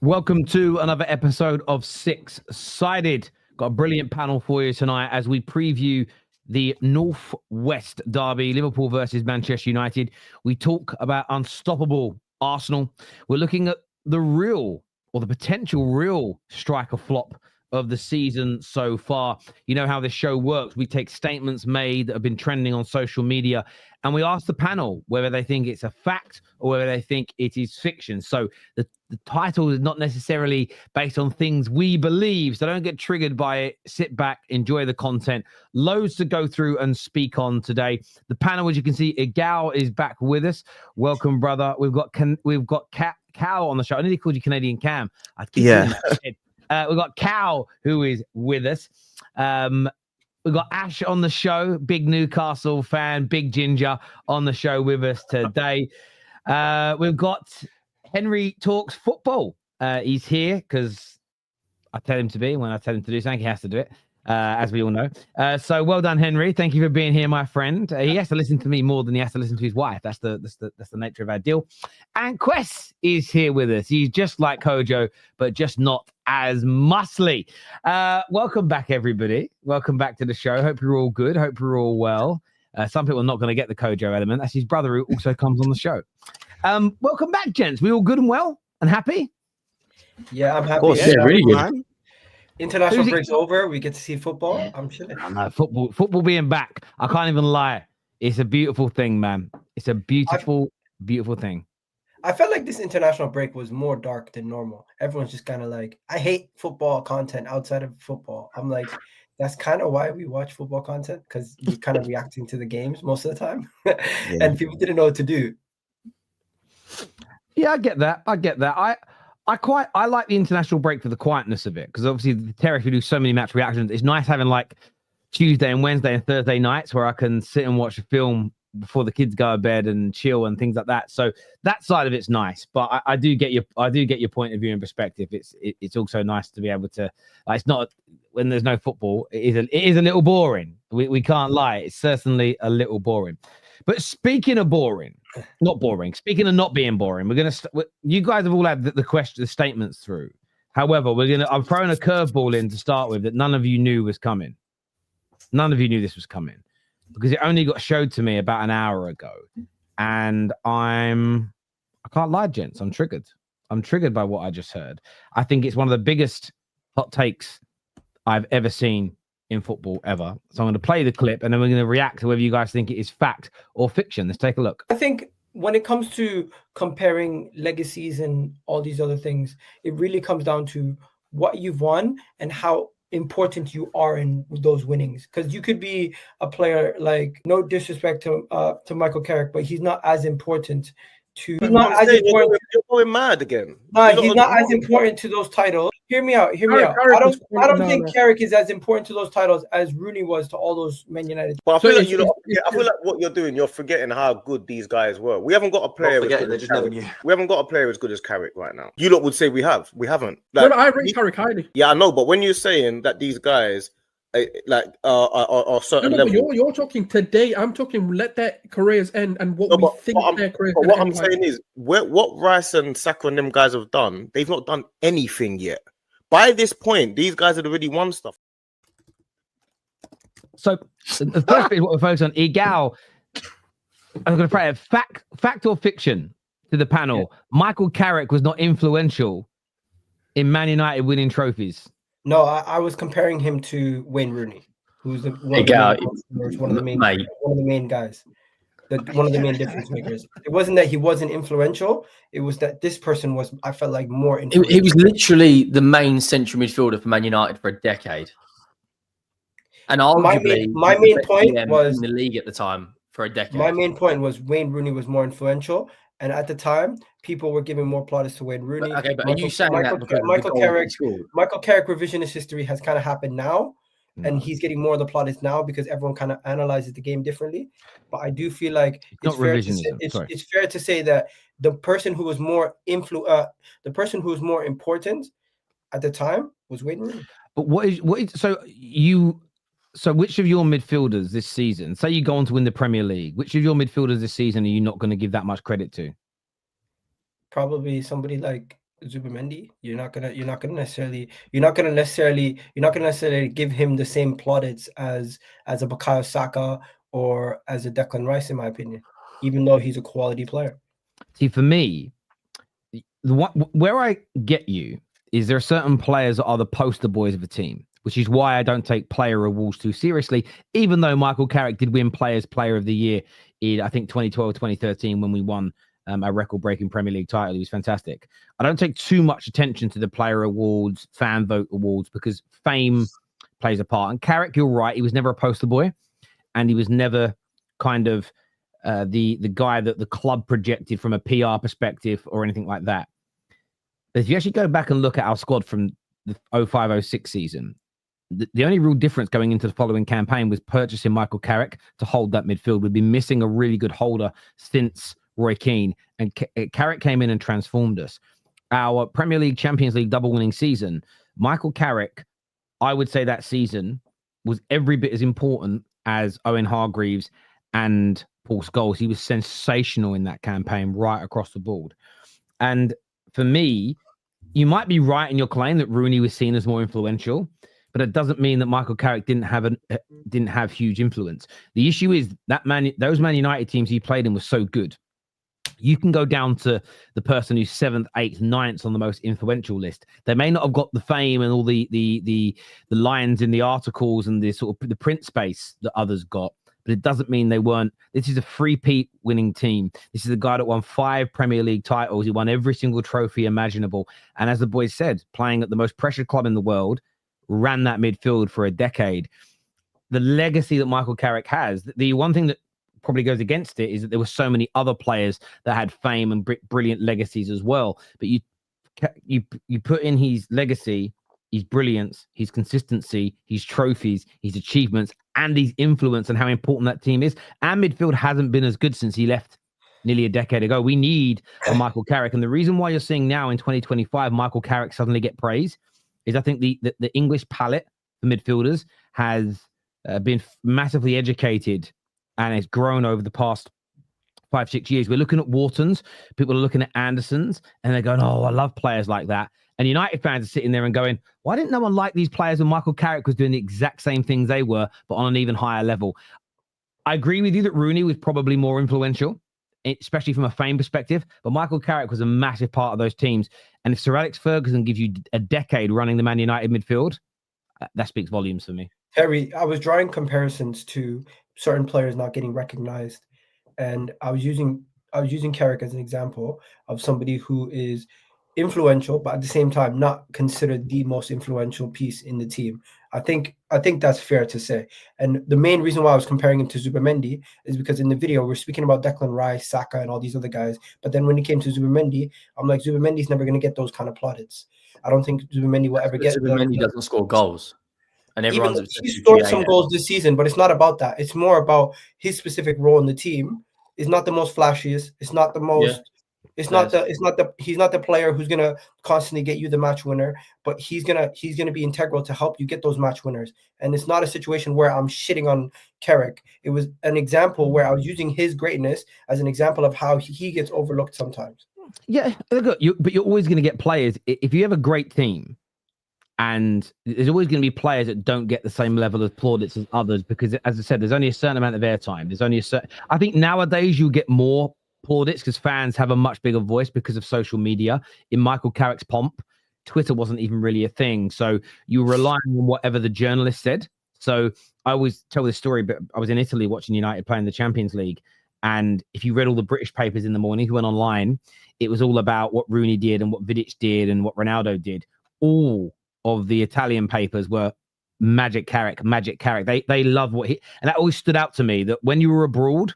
Welcome to another episode of Six Sided. Got a brilliant panel for you tonight as we preview the North-West derby, Liverpool versus Manchester United. We talk about unstoppable Arsenal. We're looking at the real or the potential real striker flop of the season so far. You know how this show works. We take statements made that have been trending on social media and we ask the panel whether they think it's a fact or whether they think it is fiction. So the title is not necessarily based on things we believe, so don't get triggered by it. Sit back, enjoy the content. Loads to go through and speak on today. The panel, as you can see, Egal is back with us. Welcome, brother. We've got Cal on the show. I nearly called you Canadian Cam. We've got Cal, who is with us. We've got Ash on the show, big Newcastle fan, big ginger on the show with us today. We've got Henry Talks Football. He's here because I tell him to be. When I tell him to do something, he has to do it, as we all know. So well done, Henry. Thank you for being here, my friend. He has to listen to me more than he has to listen to his wife. That's the nature of our deal. And Kwess is here with us. He's just like Kojo, but just not as muscly. Welcome back, everybody. Welcome back to the show. Hope you're all good. Hope you're all well. Some people are not going to get the Kojo element. That's his brother who also comes on the show. Welcome back, gents. We all good and well and happy? Yeah, I'm happy. Of course, yeah, really good. Man. International break's over. We get to see football. I'm chilling. No, football being back. I can't even lie. It's a beautiful thing, man. It's a beautiful thing. I felt like this international break was more dark than normal. Everyone's just kind of like, I hate football content outside of football. I'm like, that's kind of why we watch football content, because you're kind of reacting to the games most of the time. And people didn't know what to do. Yeah, I get that. I like the international break for the quietness of it, because obviously the Terrace, we do so many match reactions. It's nice having like Tuesday and Wednesday and Thursday nights where I can sit and watch a film before the kids go to bed and chill and things like that. So that side of it's nice, but I do get your point of view and perspective. It's also nice to be able to. It's not when there's no football. It is a little boring. We can't lie. It's certainly a little boring. But speaking of boring, not boring. Speaking of not being boring, you guys have all had the statements through. However, I'm throwing a curveball in to start with that none of you knew was coming. None of you knew this was coming, because it only got showed to me about an hour ago. And I can't lie, gents. I'm triggered. I'm triggered by what I just heard. I think it's one of the biggest hot takes I've ever seen in football ever. So I'm going to play the clip and then we're going to react to whether you guys think it is fact or fiction. Let's take a look. I think when it comes to comparing legacies and all these other things, it really comes down to what you've won and how important you are in those winnings. Because you could be a player, like, no disrespect to Michael Carrick, but he's not as important to. He's not as important. You're going mad again. No, he's not as important to those titles. Hear me out. I don't think Carrick is as important to those titles as Rooney was to all those Man United. But I feel like what you're doing, you're forgetting how good these guys were. We haven't got a player. We haven't got a player as good as Carrick right now. You lot would say we have. We haven't. Like, I rate Carrick highly. Yeah, I know. But when you're saying that these guys are certain level, you're talking today. I'm talking let their careers end and what we think their careers. But what I'm saying is, what Rice and Saka and them guys have done, they've not done anything yet. By this point, these guys had already won stuff. So the first bit is what we're focused on. Egal, I'm going to pray fact or fiction to the panel. Yeah. Michael Carrick was not influential in Man United winning trophies. No, I was comparing him to Wayne Rooney, who's one of the main guys. One of the main difference makers. It wasn't that he wasn't influential. It was that this person was, I felt like, more influential. He was literally the main central midfielder for Man United for a decade. And arguably, my main point was in the league at the time for a decade. My main point was Wayne Rooney was more influential. And at the time, people were giving more plaudits to Wayne Rooney. But are you saying that because Michael Carrick revisionist history has kind of happened now? And he's getting more of the plaudits now because everyone kind of analyzes the game differently. But I do feel like it's fair to say that the person who was more important at the time was Wayne Rooney. But so which of your midfielders this season, say you go on to win the Premier League, which of your midfielders this season are you not going to give that much credit to? Probably somebody like Zubimendi. You're not gonna necessarily give him the same plaudits as a Bukayo Saka or as a Declan Rice, in my opinion, even though he's a quality player. See, for me, where I get you is there are certain players that are the poster boys of the team, which is why I don't take player awards too seriously, even though Michael Carrick did win Player of the Year in, I think, 2012, 2013, when we won a record-breaking Premier League title. He was fantastic. I don't take too much attention to the player awards, fan vote awards, because fame plays a part. And Carrick, you're right, he was never a poster boy, and he was never kind of the guy that the club projected from a PR perspective or anything like that. But if you actually go back and look at our squad from the 05-06 season, the only real difference going into the following campaign was purchasing Michael Carrick to hold that midfield. We've been missing a really good holder since Roy Keane, and Carrick came in and transformed us. Our Premier League, Champions League double winning season, Michael Carrick, I would say that season was every bit as important as Owen Hargreaves and Paul Scholes. He was sensational in that campaign right across the board. And for me, you might be right in your claim that Rooney was seen as more influential, but it doesn't mean that Michael Carrick didn't have huge influence. The issue is that those Man United teams he played in were so good. You can go down to the person who's 7th, 8th, 9th on the most influential list. They may not have got the fame and all the lines in the articles and the sort of the print space that others got, but it doesn't mean they weren't. This is a three-peat winning team. This is a guy that won 5 Premier League titles. He won every single trophy imaginable. And as the boys said, playing at the most pressured club in the world, ran that midfield for a decade. The legacy that Michael Carrick has, the one thing that probably goes against it is that there were so many other players that had fame and brilliant legacies as well. But you put in his legacy, his brilliance, his consistency, his trophies, his achievements, and his influence and how important that team is. Our midfield hasn't been as good since he left nearly a decade ago. We need a Michael Carrick. And the reason why you're seeing now in 2025 Michael Carrick suddenly get praise is I think the English palette for midfielders has been massively educated, and it's grown over the past 5-6 years. We're looking at Whartons, people are looking at Andersons, and they're going, oh, I love players like that. And United fans are sitting there and going, why didn't no one like these players when Michael Carrick was doing the exact same things they were, but on an even higher level? I agree with you that Rooney was probably more influential, especially from a fame perspective, but Michael Carrick was a massive part of those teams. And if Sir Alex Ferguson gives you a decade running the Man United midfield, that speaks volumes for me. Terry, I was drawing comparisons to certain players not getting recognized, and I was using Carrick as an example of somebody who is influential, but at the same time not considered the most influential piece in the team. I think that's fair to say. And the main reason why I was comparing him to Zubimendi is because in the video we're speaking about Declan Rice, Saka, and all these other guys. But then when it came to Zubimendi, I'm like, Zubimendi's never going to get those kind of plaudits. I don't think Zubimendi will ever get. Zubimendi doesn't score goals, and everyone's he scored some goals this season, but it's not about that. It's more about his specific role in the team. It's not the most flashiest. It's not the most. Yeah. He's not the player who's gonna constantly get you the match winner, but he's gonna be integral to help you get those match winners. And it's not a situation where I'm shitting on Carrick. It was an example where I was using his greatness as an example of how he gets overlooked sometimes. Yeah, look, but you're always going to get players if you have a great team, and there's always going to be players that don't get the same level of plaudits as others because, as I said, there's only a certain amount of airtime. There's only a certain. I think nowadays you get more plaudits because fans have a much bigger voice because of social media. In Michael Carrick's pomp, Twitter wasn't even really a thing. So you were relying on whatever the journalist said. So I always tell this story, but I was in Italy watching United play in the Champions League. And if you read all the British papers in the morning who went online, it was all about what Rooney did and what Vidic did and what Ronaldo did. All of the Italian papers were Magic Carrick. They love what he, and that always stood out to me that when you were abroad,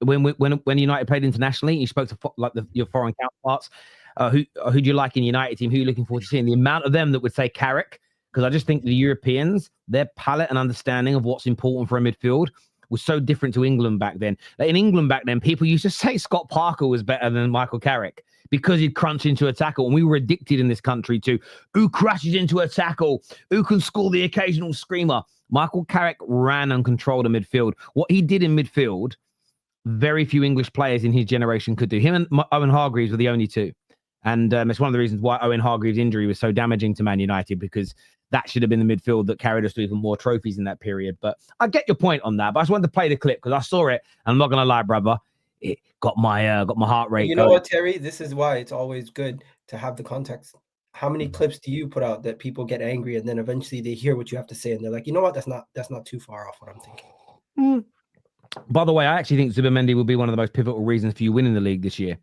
when United played internationally, you spoke to your foreign counterparts. Who do you like in United team? Who are you looking forward to seeing? The amount of them that would say Carrick, because I just think the Europeans, their palette and understanding of what's important for a midfield was so different to England back then. Like in England back then, people used to say Scott Parker was better than Michael Carrick because he'd crunch into a tackle. And we were addicted in this country to who crashes into a tackle, who can score the occasional screamer. Michael Carrick ran and controlled a midfield. What he did in midfield, very few English players in his generation could do. Him and Owen Hargreaves were the only two. And it's one of the reasons why Owen Hargreaves' injury was so damaging to Man United, because that should have been the midfield that carried us to even more trophies in that period. But I get your point on that. But I just wanted to play the clip because I saw it, and I'm not going to lie, brother, it got my heart rate. You know what, Terry? This is why it's always good to have the context. How many clips do you put out that people get angry, and then eventually they hear what you have to say, and they're like, you know what? That's not too far off what I'm thinking. By the way, I actually think Zubimendi will be one of the most pivotal reasons for you winning the league this year.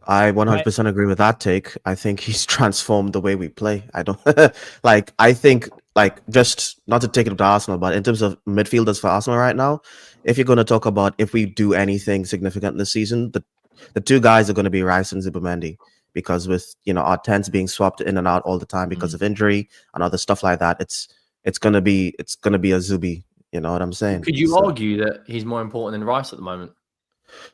I 100% agree with that take. I think he's transformed the way we play. I don't I think just not to take it up to Arsenal, but in terms of midfielders for Arsenal right now, if you're going to talk about if we do anything significant this season, the two guys are going to be Rice and Zubimendi, because with our 10s being swapped in and out all the time because of injury and other stuff like that, it's going to be a Zubi. You know what I'm saying? Could you argue that he's more important than Rice at the moment?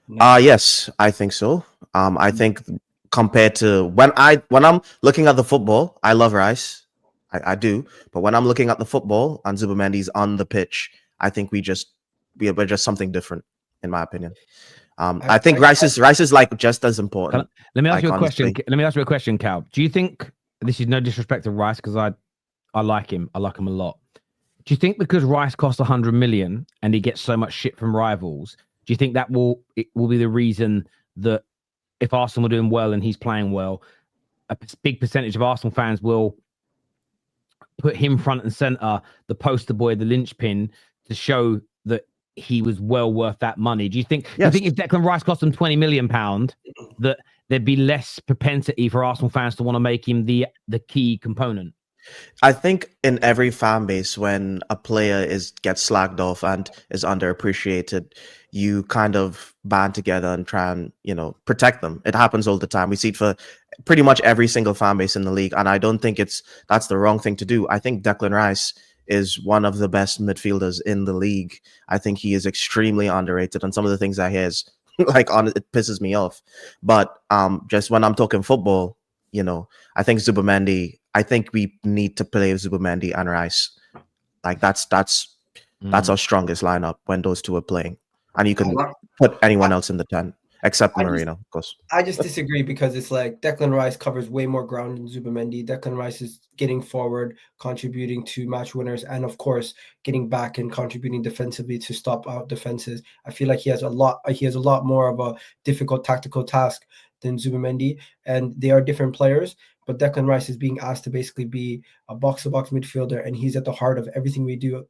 Yes, I think so. I think compared to when I'm looking at the football, I love Rice. I do. But when I'm looking at the football and Zubimendi's on the pitch, I think we're just something different, in my opinion. I think Rice is like just as important. Let me ask you a question. Let me ask you a question, Cal. Do you think, this is no disrespect to Rice, because I like him. I like him a lot. Do you think because Rice costs 100 million and he gets so much shit from rivals, do you think that will be the reason that if Arsenal are doing well and he's playing well, a big percentage of Arsenal fans will put him front and center, the poster boy, the linchpin, to show that he was well worth that money? Do you think? Yes. Do you think if Declan Rice cost him £20 million, that there'd be less propensity for Arsenal fans to want to make him the key component? I think in every fan base, when a player gets slagged off and is underappreciated, you kind of band together and try and protect them. It happens all the time. We see it for pretty much every single fan base in the league, and I don't think that's the wrong thing to do. I think Declan Rice is one of the best midfielders in the league. I think he is extremely underrated, and some of the things I hear is it pisses me off. But just when I'm talking football, I think Zubimendi. I think we need to play Zubimendi and Rice. That's our strongest lineup when those two are playing. And you can put anyone else in the 10, except Marino, of course. I just disagree, because it's like Declan Rice covers way more ground than Zubimendi. Declan Rice is getting forward, contributing to match winners, and of course getting back and contributing defensively to stop out defenses. I feel like he has a lot more of a difficult tactical task than Zubimendi, and they are different players. But Declan Rice is being asked to basically be a box-to-box midfielder, and he's at the heart of everything we do.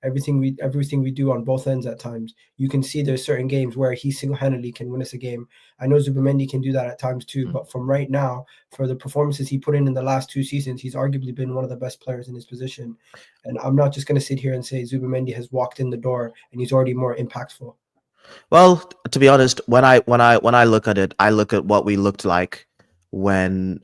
Everything we do on both ends. At times, you can see there's certain games where he single-handedly can win us a game. I know Zubimendi can do that at times too, but from right now, for the performances he put in the last 2 seasons, he's arguably been one of the best players in his position. And I'm not just going to sit here and say Zubimendi has walked in the door and he's already more impactful. Well, to be honest, when I look at it, I look at what we looked like when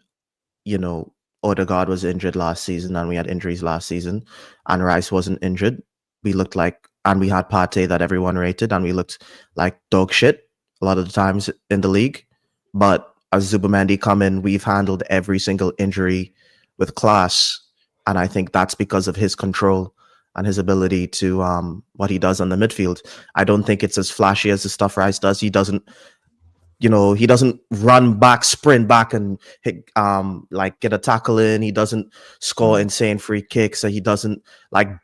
Odegaard was injured last season and we had injuries last season and Rice wasn't injured. We looked like, and we had Partey that everyone rated, and we looked like dog shit a lot of the times in the league. But as Zubimendi come in, we've handled every single injury with class. And I think that's because of his control and his ability to what he does on the midfield. I don't think it's as flashy as the stuff Rice does. He doesn't run back, sprint back, and hit, get a tackle in. He doesn't score insane free kicks. So he doesn't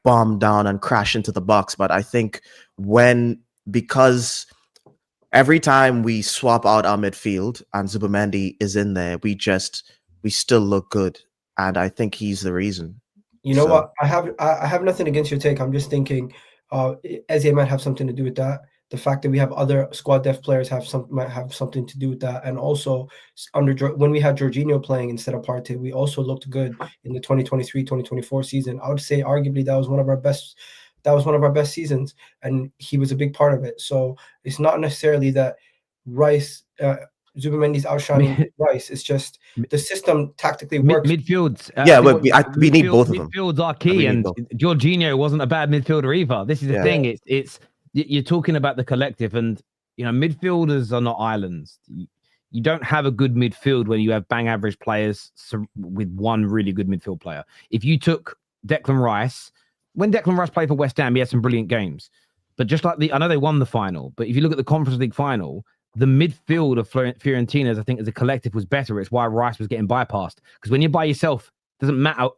bomb down and crash into the box. But I think because every time we swap out our midfield and Zubimendi is in there, we still look good. And I think he's the reason. You know what? I have nothing against your take. I'm just thinking Eze might have something to do with that. The fact that we have other squad depth players might have something to do with that. And also, when we had Jorginho playing instead of Partey, we also looked good in the 2023-2024 season. I would say arguably that was one of our best seasons, and he was a big part of it. So it's not necessarily that Zubimendi's outshining Rice. It's just the system tactically works. Midfields. We need both of them. Midfields are key, and Jorginho wasn't a bad midfielder either. This is the thing. It's you're talking about the collective, and midfielders are not islands. You don't have a good midfield when you have bang average players with one really good midfield player. If you took Declan Rice, when Declan Rice played for West Ham, he had some brilliant games. But just like I know they won the final, but if you look at the Conference League final, the midfield of Fiorentina's, I think, as a collective was better. It's why Rice was getting bypassed. Because when you're by yourself, doesn't matter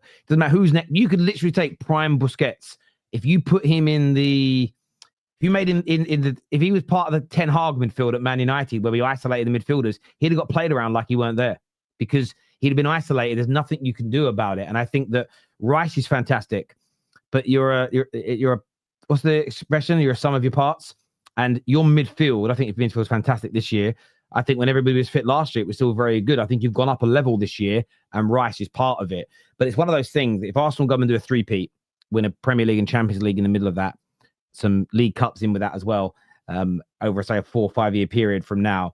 who's next. You could literally take prime Busquets. If you put him in the, if you made him if he was part of the Ten Hag midfield at Man United, where we isolated the midfielders, he'd have got played around like he weren't there because he'd have been isolated. There's nothing you can do about it. And I think that Rice is fantastic, but you're a what's the expression? You're a sum of your parts. And your midfield, I think your midfield was fantastic this year. I think when everybody was fit last year, it was still very good. I think you've gone up a level this year, and Rice is part of it. But it's one of those things. If Arsenal go and do a three-peat, win a Premier League and Champions League in the middle of that, some League Cups in with that as well, over, say, a 4 or 5 year period from now,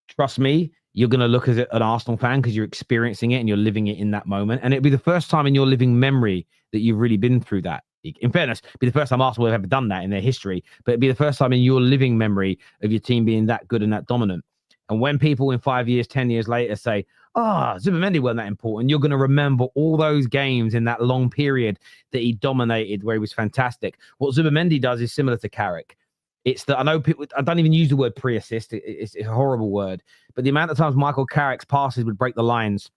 trust me, you're going to look as an Arsenal fan because you're experiencing it and you're living it in that moment. And it'll be the first time in your living memory that you've really been through that. In fairness, it'd be the first time Arsenal have ever done that in their history, but it'd be the first time in your living memory of your team being that good and that dominant. And when people in 5 years, 10 years later say, Zubimendi wasn't that important, you're going to remember all those games in that long period that he dominated where he was fantastic. What Zubimendi does is similar to Carrick. It's that I know people, I don't even use the word pre-assist. It's a horrible word, but the amount of times Michael Carrick's passes would break the lines,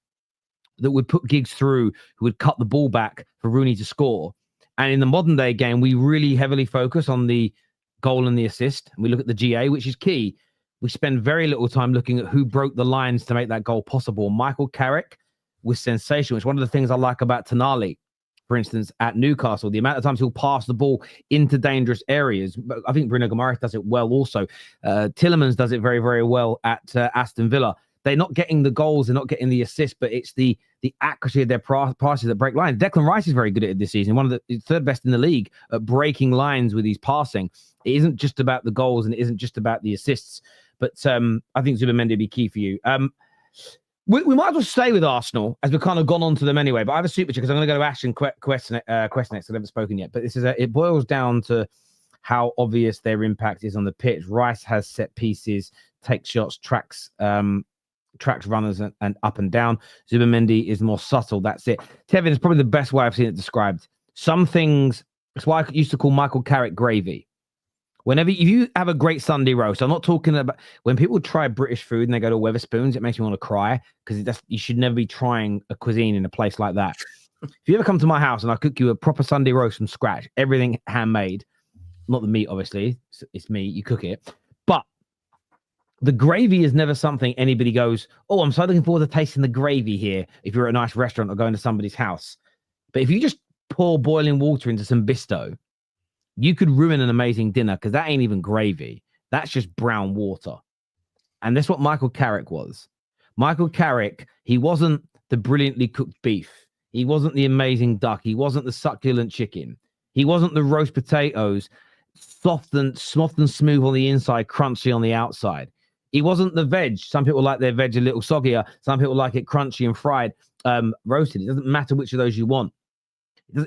that would put Giggs through, who would cut the ball back for Rooney to score. And in the modern day game, we really heavily focus on the goal and the assist. And we look at the GA, which is key. We spend very little time looking at who broke the lines to make that goal possible. Michael Carrick was sensational. It's one of the things I like about Tonali, for instance, at Newcastle. The amount of times he'll pass the ball into dangerous areas. But I think Bruno Guimaraes does it well also. Tielemans does it very, very well at Aston Villa. They're not getting the goals, they're not getting the assists, but it's the accuracy of their passes that break lines. Declan Rice is very good at it this season. One of the third best in the league at breaking lines with his passing. It isn't just about the goals and it isn't just about the assists. But I think Zubimendi would be key for you. We might as well stay with Arsenal as we've kind of gone on to them anyway. But I have a super chat because I'm going to go to Ash and Kwess next. I haven't spoken yet. But this is it boils down to how obvious their impact is on the pitch. Rice has set pieces, takes shots, tracks runners and up and down. Zubimendi is more subtle. That's it. Tevin is probably the best way I've seen it described. Some things, that's why I used to call Michael Carrick gravy. Whenever you have a great Sunday roast, I'm not talking about when people try British food and they go to Wetherspoons, it makes me want to cry because you should never be trying a cuisine in a place like that. If you ever come to my house and I cook you a proper Sunday roast from scratch, everything handmade, not the meat, obviously, it's meat, you cook it, but the gravy is never something anybody goes, oh, I'm so looking forward to tasting the gravy here if you're at a nice restaurant or going to somebody's house. But if you just pour boiling water into some Bisto, you could ruin an amazing dinner because that ain't even gravy. That's just brown water. And that's what Michael Carrick was. Michael Carrick, he wasn't the brilliantly cooked beef. He wasn't the amazing duck. He wasn't the succulent chicken. He wasn't the roast potatoes, soft and smooth on the inside, crunchy on the outside. He wasn't the veg. Some people like their veg a little soggier. Some people like it crunchy and fried, roasted. It doesn't matter which of those you want.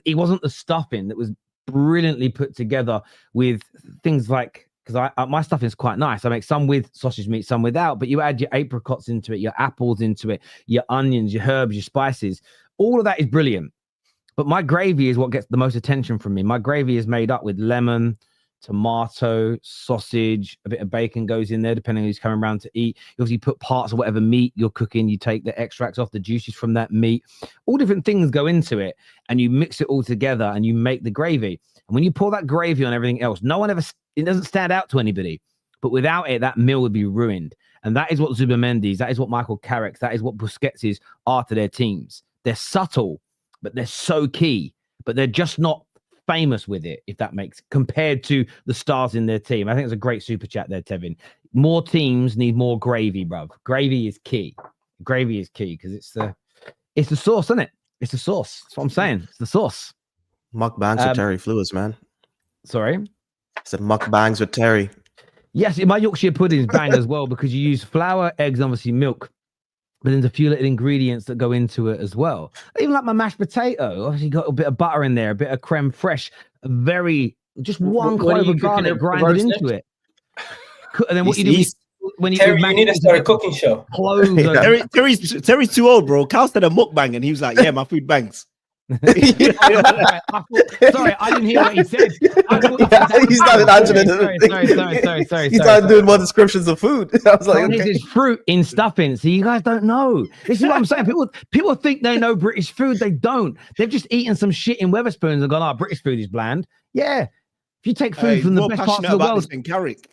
He wasn't the stuffing that was brilliantly put together with things like, because my stuffing is quite nice. I make some with sausage meat, some without, but you add your apricots into it, your apples into it, your onions, your herbs, your spices. All of that is brilliant. But my gravy is what gets the most attention from me. My gravy is made up with lemon, tomato, sausage, a bit of bacon goes in there, depending on who's coming around to eat. You obviously put parts of whatever meat you're cooking. You take the extracts off, the juices from that meat. All different things go into it, and you mix it all together, and you make the gravy. And when you pour that gravy on everything else, it doesn't stand out to anybody. But without it, that meal would be ruined. And that is what Zubimendi's, that is what Michael Carrick's, that is what Busquets' are to their teams. They're subtle, but they're so key. But they're just not famous with it, if that makes, compared to the stars in their team. I think it's a great super chat there, Tevin. More teams need more gravy, bruv. Gravy is key. Gravy is key because it's the sauce, isn't it? It's the sauce. That's what I'm saying. It's the sauce. Mukbangs with Terry Fluids, man. Sorry? I said mukbangs with Terry. Yes, my Yorkshire pudding is bang as well because you use flour, eggs, and obviously milk. But there's a few little ingredients that go into it as well. Even like my mashed potato, obviously got a bit of butter in there, a bit of creme fraiche, just one clove of garlic grinded into it. And then what you do is when Terry, you need to start a cooking show. Terry's too old, bro. Cal said a mukbang, and he was like, "Yeah, my food bangs." Sorry, I didn't hear what he said. He started answering it. Sorry. He started doing more descriptions of food. I was like, This is fruit in stuffing. So you guys don't know. This is what I'm saying. People think they know British food. They don't. They've just eaten some shit in Wetherspoons and gone, British food is bland. Yeah. If you take food from the best parts of the world. In Carrick.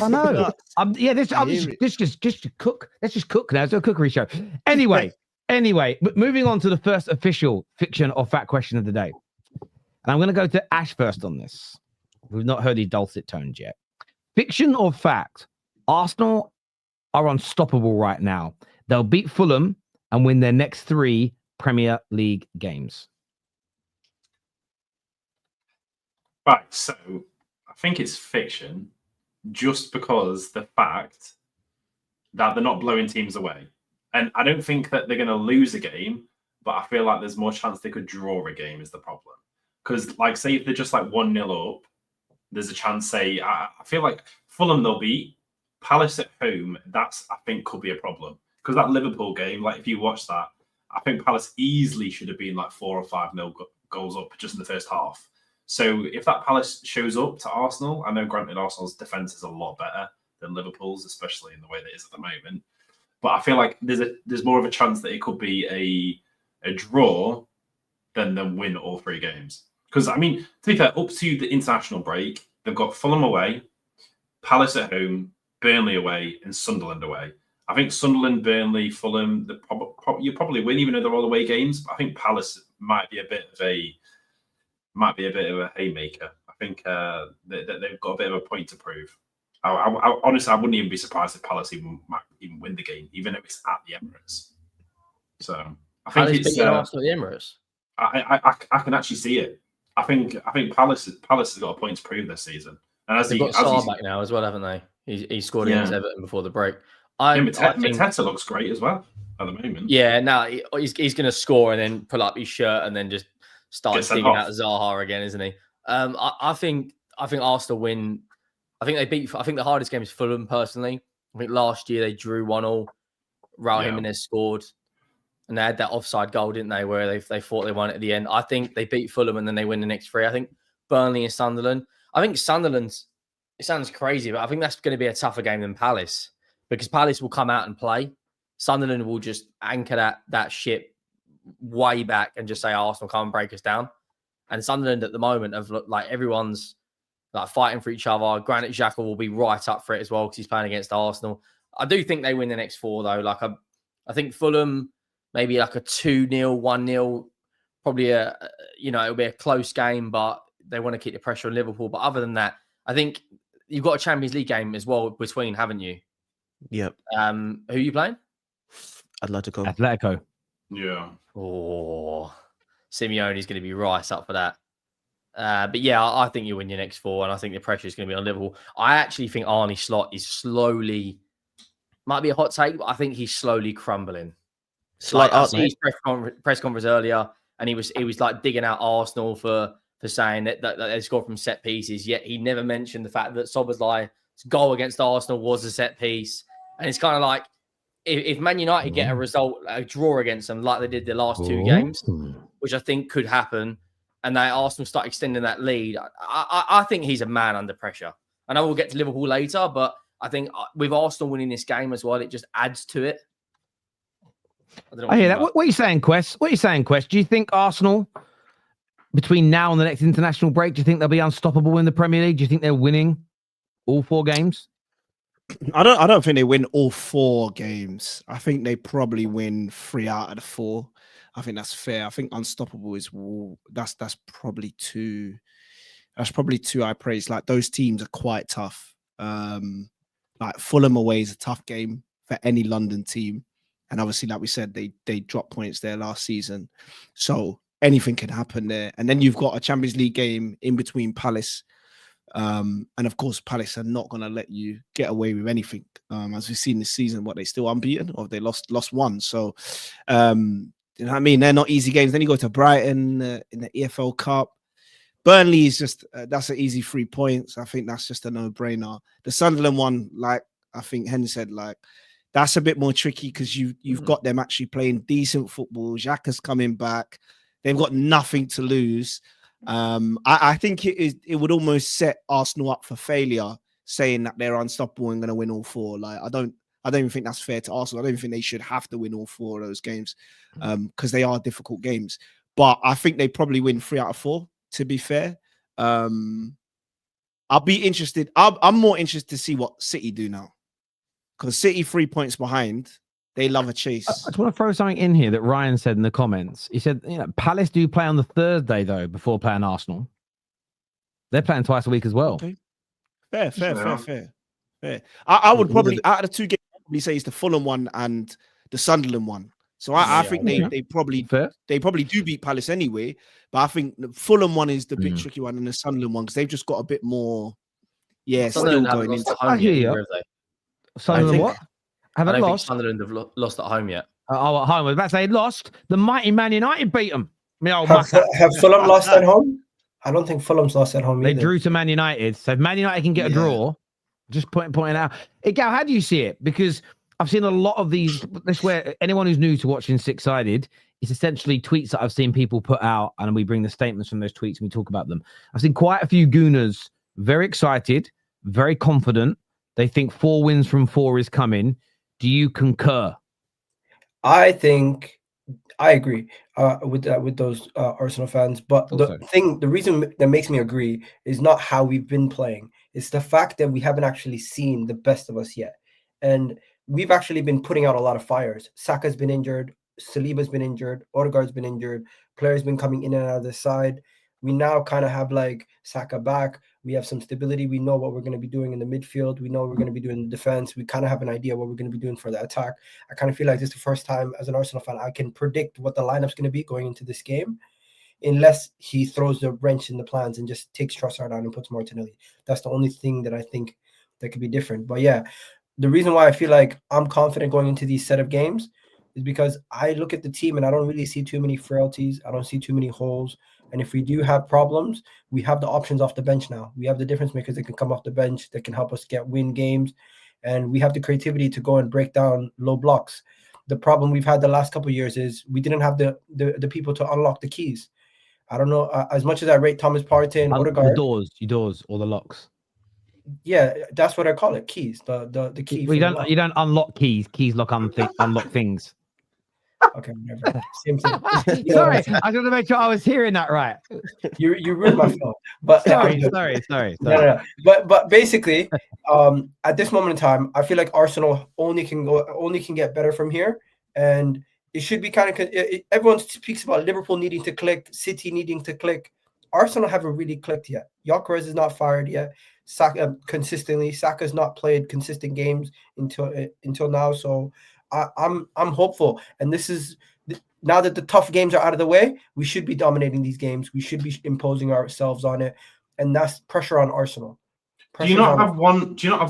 I know. This just cook. Let's just cook now. It's a cookery show. Anyway, moving on to the first official fiction or fact question of the day. And I'm going to go to Ash first on this. We've not heard his dulcet tones yet. Fiction or fact? Arsenal are unstoppable right now. They'll beat Fulham and win their next 3 Premier League games. Right, so I think it's fiction just because the fact that they're not blowing teams away. And I don't think that they're going to lose a game, but I feel like there's more chance they could draw a game is the problem. Because, like, say if they're just like 1-0 up, there's a chance, say, I feel like Fulham they'll beat, Palace at home, that's, I think, could be a problem. Because that Liverpool game, like, if you watch that, I think Palace easily should have been like 4 or 5-0 goals up just in the first half. So if that Palace shows up to Arsenal, I know granted Arsenal's defence is a lot better than Liverpool's, especially in the way that it is at the moment. But I feel like there's more of a chance that it could be a draw than win all 3 games. Because, I mean, to be fair, up to the international break, they've got Fulham away, Palace at home, Burnley away, and Sunderland away. I think Sunderland, Burnley, Fulham, you probably win, even though they're all away games. But I think Palace might be a bit of a haymaker. I think they've got a bit of a point to prove. Honestly, I wouldn't even be surprised if Palace might even win the game, even if it's at the Emirates. So I think it's Arsenal at the Emirates. I can actually see it. I think Palace has got a point to prove this season. And they've got Sarr back now as well, haven't they? He scored against Everton before the break. Mateta looks great as well at the moment. Yeah, now he's going to score and then pull up his shirt and then just start singing out Zaha again, isn't he? I think Arsenal win. I think the hardest game is Fulham, personally. I think last year they drew 1-1. Raul Jimenez scored. And they had that offside goal, didn't they, where they thought they won it at the end. I think they beat Fulham and then they win the next 3. I think Burnley and Sunderland. I think Sunderland's, it sounds crazy, but I think that's going to be a tougher game than Palace. Because Palace will come out and play. Sunderland will just anchor that ship way back and just say, Arsenal, come and break us down. And Sunderland at the moment have looked like everyone's like fighting for each other. Granit Xhaka will be right up for it as well because he's playing against Arsenal. I do think they win the next 4 though. Like I think Fulham, maybe like a 2-0, 1-0, probably it'll be a close game, but they want to keep the pressure on Liverpool. But other than that, I think you've got a Champions League game as well between, haven't you? Yep. Who are you playing? Atletico. Yeah. Oh, Simeone's going to be right up for that. But yeah, I think you win your next 4, and I think the pressure is going to be on Liverpool. I actually think Arne Slot is slowly, might be a hot take, but I think he's slowly crumbling. Slot, I see his press conference earlier, and he was like digging out Arsenal for saying that they scored from set pieces. Yet he never mentioned the fact that Szoboszlai's goal against Arsenal was a set piece, and it's kind of like if Man United get a draw against them like they did the last 2 games, which I think could happen, and Arsenal start extending that lead, I think he's a man under pressure. I know we'll get to Liverpool later, but I think with Arsenal winning this game as well, it just adds to it. I hear that. What are you saying, Kwess? Do you think Arsenal, between now and the next international break, do you think they'll be unstoppable in the Premier League? Do you think they're winning all 4 games? I don't think they win all 4 games. I think they probably win 3 out of the 4. I think that's fair. I think unstoppable is that's probably too high praise. Like those teams are quite tough. Like Fulham away is a tough game for any London team. And obviously, like we said, they dropped points there last season. So anything can happen there. And then you've got a Champions League game in between Palace. And of course, Palace are not going to let you get away with anything. As we've seen this season, they still unbeaten or they lost 1. So, you know what I mean? They're not easy games. Then you go to Brighton in the EFL Cup. Burnley is just, that's an easy 3 points. I think that's just a no-brainer. The Sunderland one, like I think Henry said, like, that's a bit more tricky because you've got them actually playing decent football. Xhaka's coming back. They've got nothing to lose. I think it would almost set Arsenal up for failure, saying that they're unstoppable and going to win all 4. Like, I don't even think that's fair to Arsenal. I don't even think they should have to win all 4 of those games, because they are difficult games. But I think they probably win 3 out of 4, to be fair. I'll be interested. I'm more interested to see what City do now, because City 3 points behind. They love a chase. I just want to throw something in here that Ryan said in the comments. He said, Palace do play on the Thursday, though, before playing Arsenal. They're playing twice a week as well. Okay. Fair. I would probably, out of the 2 games, I'd probably say it's the Fulham one and the Sunderland one. So I think they probably do beat Palace anyway. But I think the Fulham one is the big tricky one, and the Sunderland one, because they've just got a bit more. Yeah, still going into. I hear you. Sunderland what? Haven't I don't lost. think Sunderland have lost at home yet. At home. I was about to say lost. The mighty Man United beat them. Have Fulham lost at home? I don't think Fulham's lost at home either. They drew to Man United. So if Man United can get a draw, just pointing out. Egal, how do you see it? Because I've seen a lot of these. This where anyone who's new to watching Six Sided, it's essentially tweets that I've seen people put out, and we bring the statements from those tweets and we talk about them. I've seen quite a few Gooners very excited, very confident. They think 4 wins from 4 is coming. Do you concur? I think I agree with those Arsenal fans. But the reason that makes me agree is not how we've been playing. It's the fact that we haven't actually seen the best of us yet. And we've actually been putting out a lot of fires. Saka's been injured. Saliba's been injured. Odegaard's been injured. Players been coming in and out of the side. We now kind of have like Saka back. We have some stability. We know what we're going to be doing in the midfield. We know what we're going to be doing in the defense. We kind of have an idea what we're going to be doing for the attack. I kind of feel like this is the first time as an Arsenal fan I can predict what the lineup's going to be going into this game, unless he throws the wrench in the plans and just takes Trossard out and puts Martinelli. That's the only thing that I think that could be different. But yeah, the reason why I feel like I'm confident going into these set of games is because I look at the team and I don't really see too many frailties. I don't see too many holes. And if we do have problems, we have the options off the bench now. We have the difference makers that can come off the bench that can help us win games. And we have the creativity to go and break down low blocks. The problem we've had the last couple of years is we didn't have the people to unlock the keys. I don't know, as much as I rate Thomas Partey and Odegaard. The doors or the locks. Yeah, that's what I call it, keys. The key. You don't unlock keys. Keys unlock things. Okay, whatever. Same thing. Sorry, I was going to make sure I was hearing that right. You ruined my phone. But sorry. No. But basically, at this moment in time, I feel like Arsenal only can get better from here, and it should be kind of. Everyone speaks about Liverpool needing to click, City needing to click. Arsenal haven't really clicked yet. Gyökeres is not fired yet. Saka consistently. Saka's not played consistent games until now. So I'm hopeful, and this is now that the tough games are out of the way, we should be dominating these games. We should be imposing ourselves on it, and that's pressure on Arsenal. Do you not have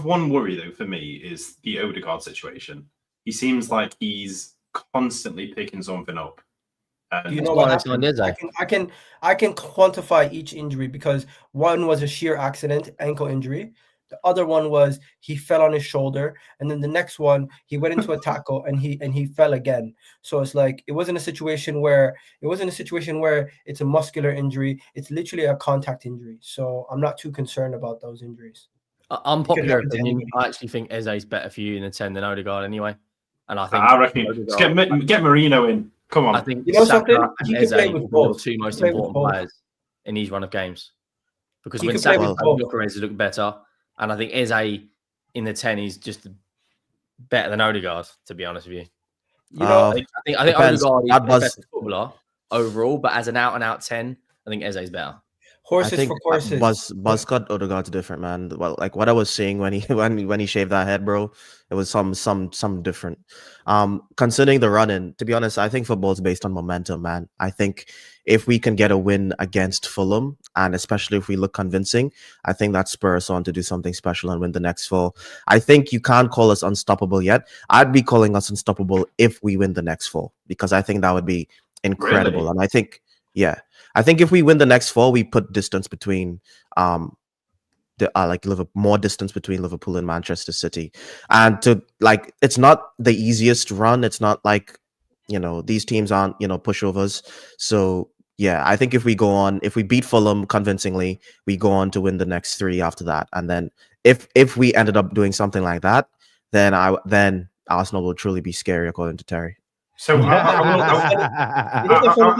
one worry though? For me, is the Odegaard situation. He seems like he's constantly picking something up. Do you know what happened? I can quantify each injury because one was a sheer accident, ankle injury. The other one was he fell on his shoulder, and then the next one he went into a tackle and he fell again. So it's like it wasn't a situation where it's a muscular injury. It's literally a contact injury. So I'm not too concerned about those injuries. Unpopular opinion. I actually think Eze's better for you in the 10 than Odegaard anyway. And I reckon just get Marino in. Come on. I think you know Saka something? and Eze are the 2 most important players in his run of games. Because when Saka and Gyökeres look better, and I think Eze in the 10 is just better than Odegaard, to be honest with you. I think Odegaard is the best footballer overall, but as an out-and-out 10, I think Eze is better. Horses for courses. Buzz cut Odegaard's different, man. Well, like what I was seeing when he shaved that head, bro, it was some different. Considering the run-in, to be honest, I think football's based on momentum, man. I think if we can get a win against Fulham, and especially if we look convincing, I think that spurs us on to do something special and win the next 4. I think you can't call us unstoppable yet. I'd be calling us unstoppable if we win the next 4, because I think that would be incredible. Really? And I think, if we win the next 4, we put distance between more distance between Liverpool and Manchester City. And it's not the easiest run. It's not like, these teams aren't, pushovers. So yeah, I think if we beat Fulham convincingly, we go on to win the next 3 after that. And then if we ended up doing something like that, then Arsenal will truly be scary, according to Terry. So I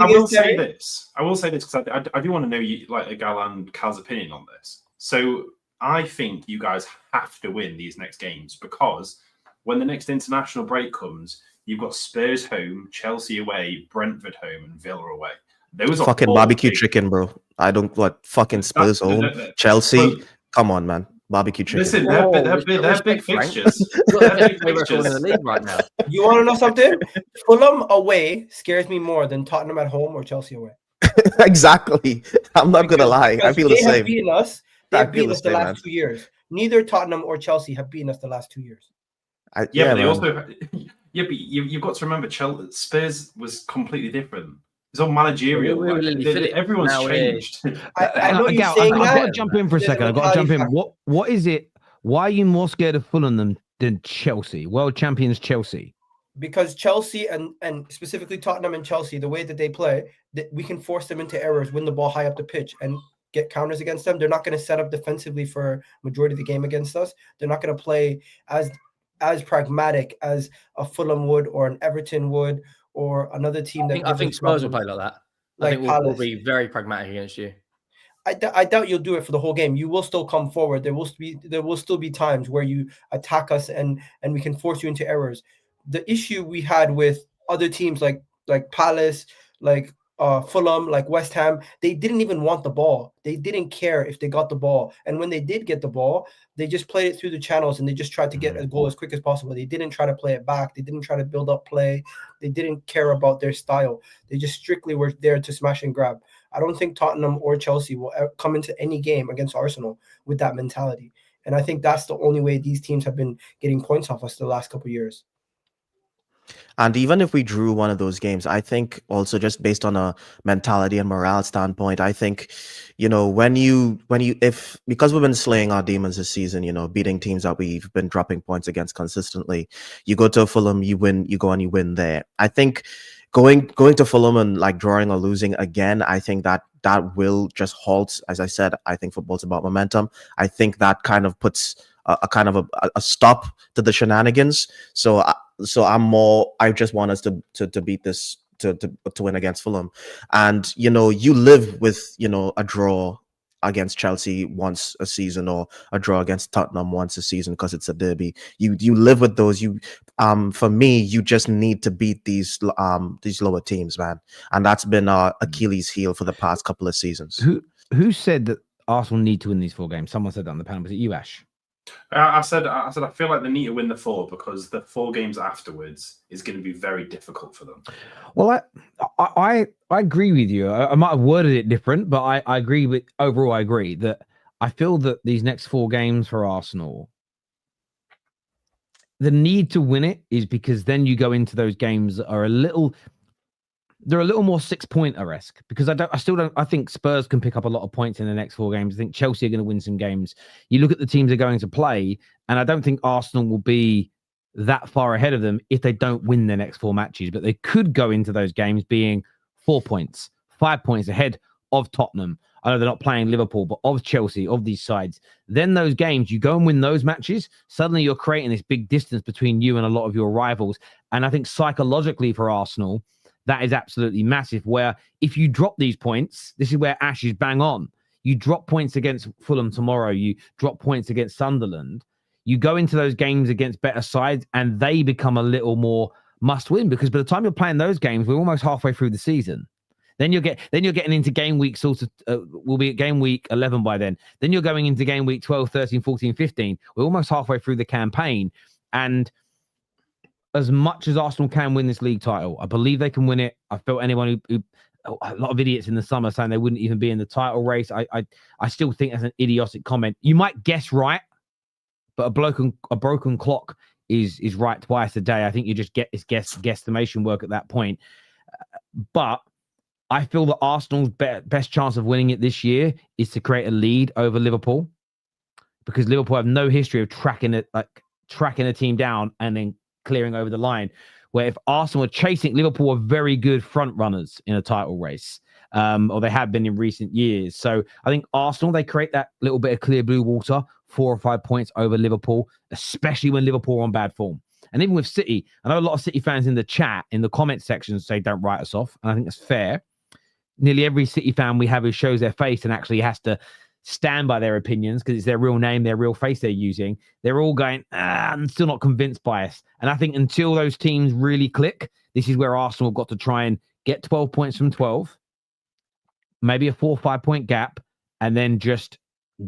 will say this. I will say this because I do want to know Egal and Cal's opinion on this. So I think you guys have to win these next games because when the next international break comes, you've got Spurs home, Chelsea away, Brentford home, and Villa away. Those are fucking barbecue chicken, bro. I don't fucking Spurs home, Chelsea. Come on, man. Barbecue chicken. Listen, they're big fixtures. They're big fixtures in the league right now. You want to know something? Fulham away scares me more than Tottenham at home or Chelsea away. Exactly. I'm not gonna lie. I feel the same. They've beaten us the last 2 years. Neither Tottenham or Chelsea have beaten us the last 2 years. But you've got to remember, Spurs was completely different. It's all managerial. Everyone's changed. I know you're I've saying that. got to jump in for a second. I've got to jump in. What is it? Why are you more scared of Fulham than Chelsea? World champions Chelsea. Because Chelsea and specifically Tottenham and Chelsea, the way that they play, that we can force them into errors, win the ball high up the pitch, and get counters against them. They're not going to set up defensively for majority of the game against us. They're not going to play as pragmatic as a Fulham would or an Everton would or another team that I think Spurs will play like that. I think we'll be very pragmatic against you. I doubt you'll do it for the whole game. You will still come forward. There will still be times where you attack us and we can force you into errors. The issue we had with other teams like Palace, like Fulham, like West Ham, they didn't even want the ball. They didn't care if they got the ball. And when they did get the ball, they just played it through the channels and they just tried to get a goal as quick as possible. They didn't try to play it back. They didn't try to build up play. They didn't care about their style. They just strictly were there to smash and grab. I don't think Tottenham or Chelsea will come into any game against Arsenal with that mentality. And I think that's the only way these teams have been getting points off us the last couple of years. And even if we drew one of those games, I think also just based on a mentality and morale standpoint, I think, because we've been slaying our demons this season, beating teams that we've been dropping points against consistently, you go to Fulham, you win, you go and you win there. I think going to Fulham and drawing or losing again, I think that will just halt. As I said, I think football's about momentum. I think that kind of puts a stop to the shenanigans. So I just want us to beat this, to win against Fulham. And, you live with, a draw against Chelsea once a season or a draw against Tottenham once a season because it's a derby. You live with those. For me, you just need to beat these lower teams, man. And that's been our Achilles heel for the past couple of seasons. Who said that Arsenal need to win these 4 games? Someone said that on the panel. Was it you, Ash? I said I feel like they need to win the 4 because the 4 games afterwards is going to be very difficult for them. Well, I agree with you. I might have worded it different, but I agree with overall. I agree that I feel that these next 4 games for Arsenal, the need to win it is because then you go into those games that are a little more 6-pointer-esque because I think Spurs can pick up a lot of points in the next 4 games. I think Chelsea are going to win some games. You look at the teams they're going to play, and I don't think Arsenal will be that far ahead of them if they don't win their next 4 matches, but they could go into those games being 4 points, 5 points ahead of Tottenham. I know they're not playing Liverpool, but of Chelsea, of these sides. Then those games, you go and win those matches, suddenly you're creating this big distance between you and a lot of your rivals. And I think psychologically for Arsenal, that is absolutely massive, where if you drop these points, this is where Ash is bang on. You drop points against Fulham tomorrow, you drop points against Sunderland, you go into those games against better sides and they become a little more must win because by the time you're playing those games, we're almost halfway through the season. Then you're getting into game week we'll be at game week 11 by then. Then you're going into game week 12, 13, 14, 15. We're almost halfway through the campaign. And as much as Arsenal can win this league title, I believe they can win it. I felt anyone who a lot of idiots in the summer saying they wouldn't even be in the title race. I still think that's an idiotic comment. You might guess right, but a broken clock is right twice a day. I think you just get this guesstimation work at that point. But I feel that Arsenal's best chance of winning it this year is to create a lead over Liverpool because Liverpool have no history of tracking a team down and then clearing over the line, where if Arsenal are chasing, Liverpool are very good front runners in a title race. or they have been in recent years. So I think Arsenal, they create that little bit of clear blue water, 4 or 5 points over Liverpool, especially when Liverpool are on bad form. And even with City, I know a lot of City fans in the chat, in the comment section, say don't write us off. And I think that's fair. Nearly every City fan we have who shows their face and actually has to stand by their opinions because it's their real name, their real face they're using. They're all going, I'm still not convinced by us. And I think until those teams really click, this is where Arsenal have got to try and get 12 points from 12, maybe a 4 or 5 point gap, and then just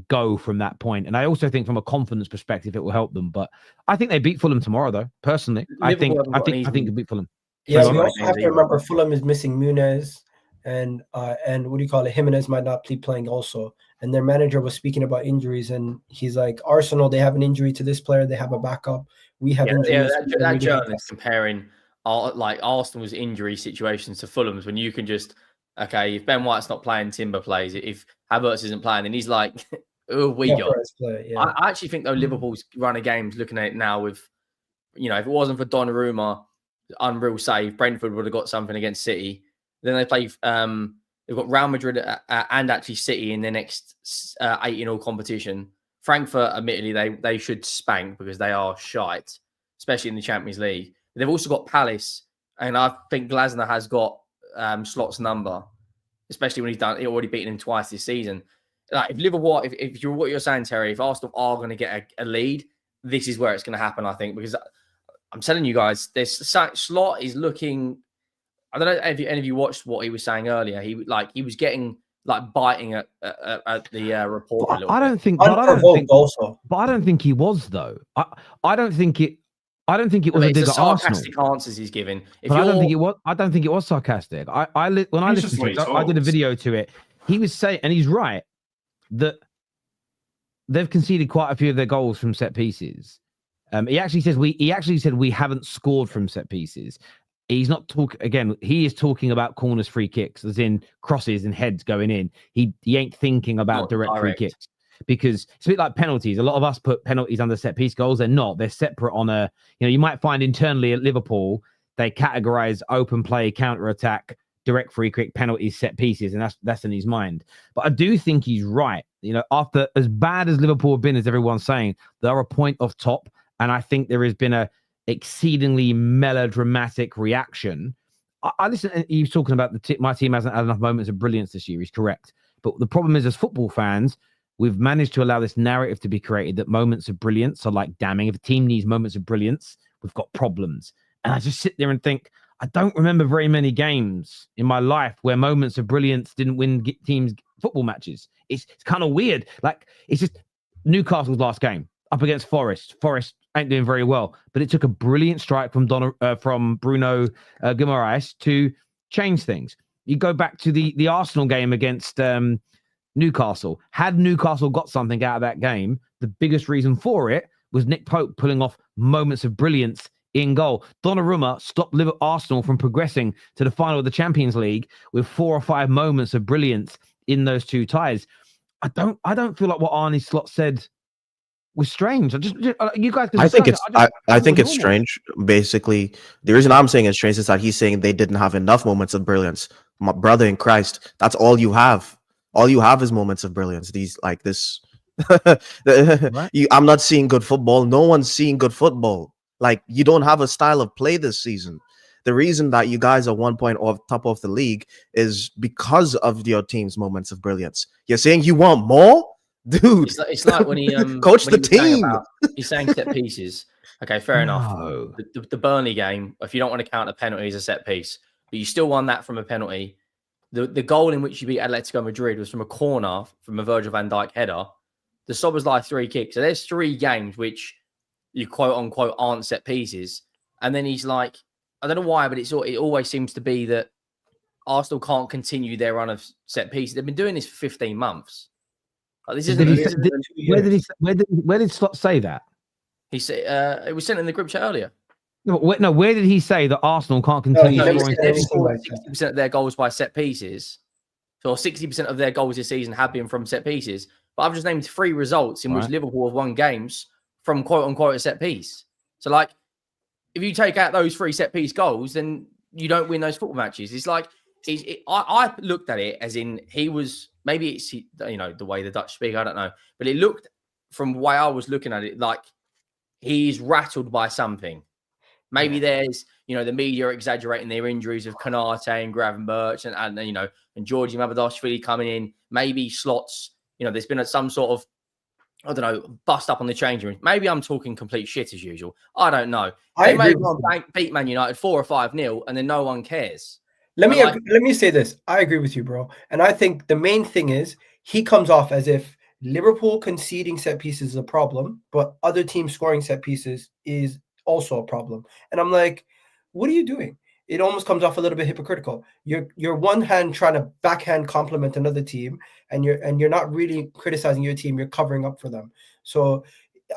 go from that point. And I also think from a confidence perspective, it will help them. But I think they beat Fulham tomorrow, though. Personally, I think they beat Fulham. Yeah, we also have to remember Fulham is missing Muniz, and what do you call it? Jimenez might not be playing also. And their manager was speaking about injuries, and he's like, Arsenal, they have an injury to this player, they have a backup. We have injuries. Yeah, that journalist comparing like Arsenal's injury situations to Fulham's, when you can just, okay, if Ben White's not playing, Timber plays. If Havertz isn't playing, then he's like, oh, we got. I actually think, though, Liverpool's run of games, looking at it now with, if it wasn't for Donnarumma, unreal save, Brentford would have got something against City. Then they play, they've got Real Madrid and actually City in their next 8 in all competition. Frankfurt, admittedly, they should spank because they are shite, especially in the Champions League. They've also got Palace, and I think Glasner has got Slot's number, especially when he already beaten him twice this season. Like, if Liverpool, if you're what you're saying, Terry, if Arsenal are going to get a lead, this is where it's going to happen, I think, because I'm telling you guys, this Slot is looking. I don't know if any of you watched what he was saying earlier. He was getting biting at the reporter. But I don't think he was, though. I don't think it was a dig at Arsenal. Sarcastic answers he's giving. I don't think it was sarcastic. When I listened to it, I did a video to it. He was saying, and he's right, that they've conceded quite a few of their goals from set pieces. He actually said we haven't scored from set pieces. He's not talking again. He is talking about corners, free kicks, as in crosses and heads going in. He ain't thinking about direct free kicks, because it's a bit like penalties. A lot of us put penalties under set piece goals. They're not. They're separate on a. You might find internally at Liverpool they categorize open play, counter attack, direct free kick, penalties, set pieces, and that's in his mind. But I do think he's right. After as bad as Liverpool have been, as everyone's saying, they're a point off top, and I think there has been a exceedingly melodramatic reaction. I listen. He was talking about my team hasn't had enough moments of brilliance this year. He's correct, but the problem is, as football fans, we've managed to allow this narrative to be created that moments of brilliance are like damning. If a team needs moments of brilliance, we've got problems. And I just sit there and think, I don't remember very many games in my life where moments of brilliance didn't win teams football matches. It's kind of weird. Like, it's just Newcastle's last game up against Forest. Forest ain't doing very well, but it took a brilliant strike from Bruno Guimaraes to change things. You go back to the Arsenal game against Newcastle. Had Newcastle got something out of that game, the biggest reason for it was Nick Pope pulling off moments of brilliance in goal. Donnarumma stopped Arsenal from progressing to the final of the Champions League with 4 or 5 moments of brilliance in those 2 ties. I don't feel like what Arne Slot said was strange. You guys. I think it's strange. Basically, the reason I'm saying it's strange is that he's saying they didn't have enough moments of brilliance. My brother in Christ, that's all you have. All you have is moments of brilliance. These like this. Right? I'm not seeing good football. No one's seeing good football. Like, you don't have a style of play this season. The reason that you guys are 1 point off top of the league is because of your team's moments of brilliance. You're saying you want more? Dude, it's like when he coach the team. He's saying set pieces. Okay, fair enough. The Burnley game, if you don't want to count a penalty as a set piece, but you still won that from a penalty. The goal in which you beat Atletico Madrid was from a corner from a Virgil van Dijk header. The Szoboszlai 3 kick. So there's 3 games which you quote unquote aren't set pieces. And then he's like, I don't know why, but it always seems to be that Arsenal can't continue their run of set pieces. They've been doing this for 15 months. Like, where did Slot say that? He said it was sent in the group chat earlier. No, where did he say that Arsenal can't continue scoring 60% of their goals by set pieces? So 60% of their goals this season have been from set pieces. But I've just named 3 results in which Liverpool have won games from quote unquote a set piece. So, like, if you take out those 3 set piece goals, then you don't win those football matches. It's like I looked at it as in he was, maybe it's, the way the Dutch speak, I don't know, but it looked, from the way I was looking at it, like he's rattled by something. Maybe there's, the media exaggerating their injuries of Konate and Gravenberch and Georgi Mamardashvili coming in. Maybe slots, there's been some sort of, I don't know, bust up on the changing room. Maybe I'm talking complete shit as usual. I don't know. They may beat Man United 4 or 5-0 and then no one cares. Let me say this. I agree with you, bro. And I think the main thing is he comes off as if Liverpool conceding set pieces is a problem, but other teams scoring set pieces is also a problem. And I'm like, what are you doing? It almost comes off a little bit hypocritical. You're one hand trying to backhand compliment another team, and you're not really criticizing your team. You're covering up for them. So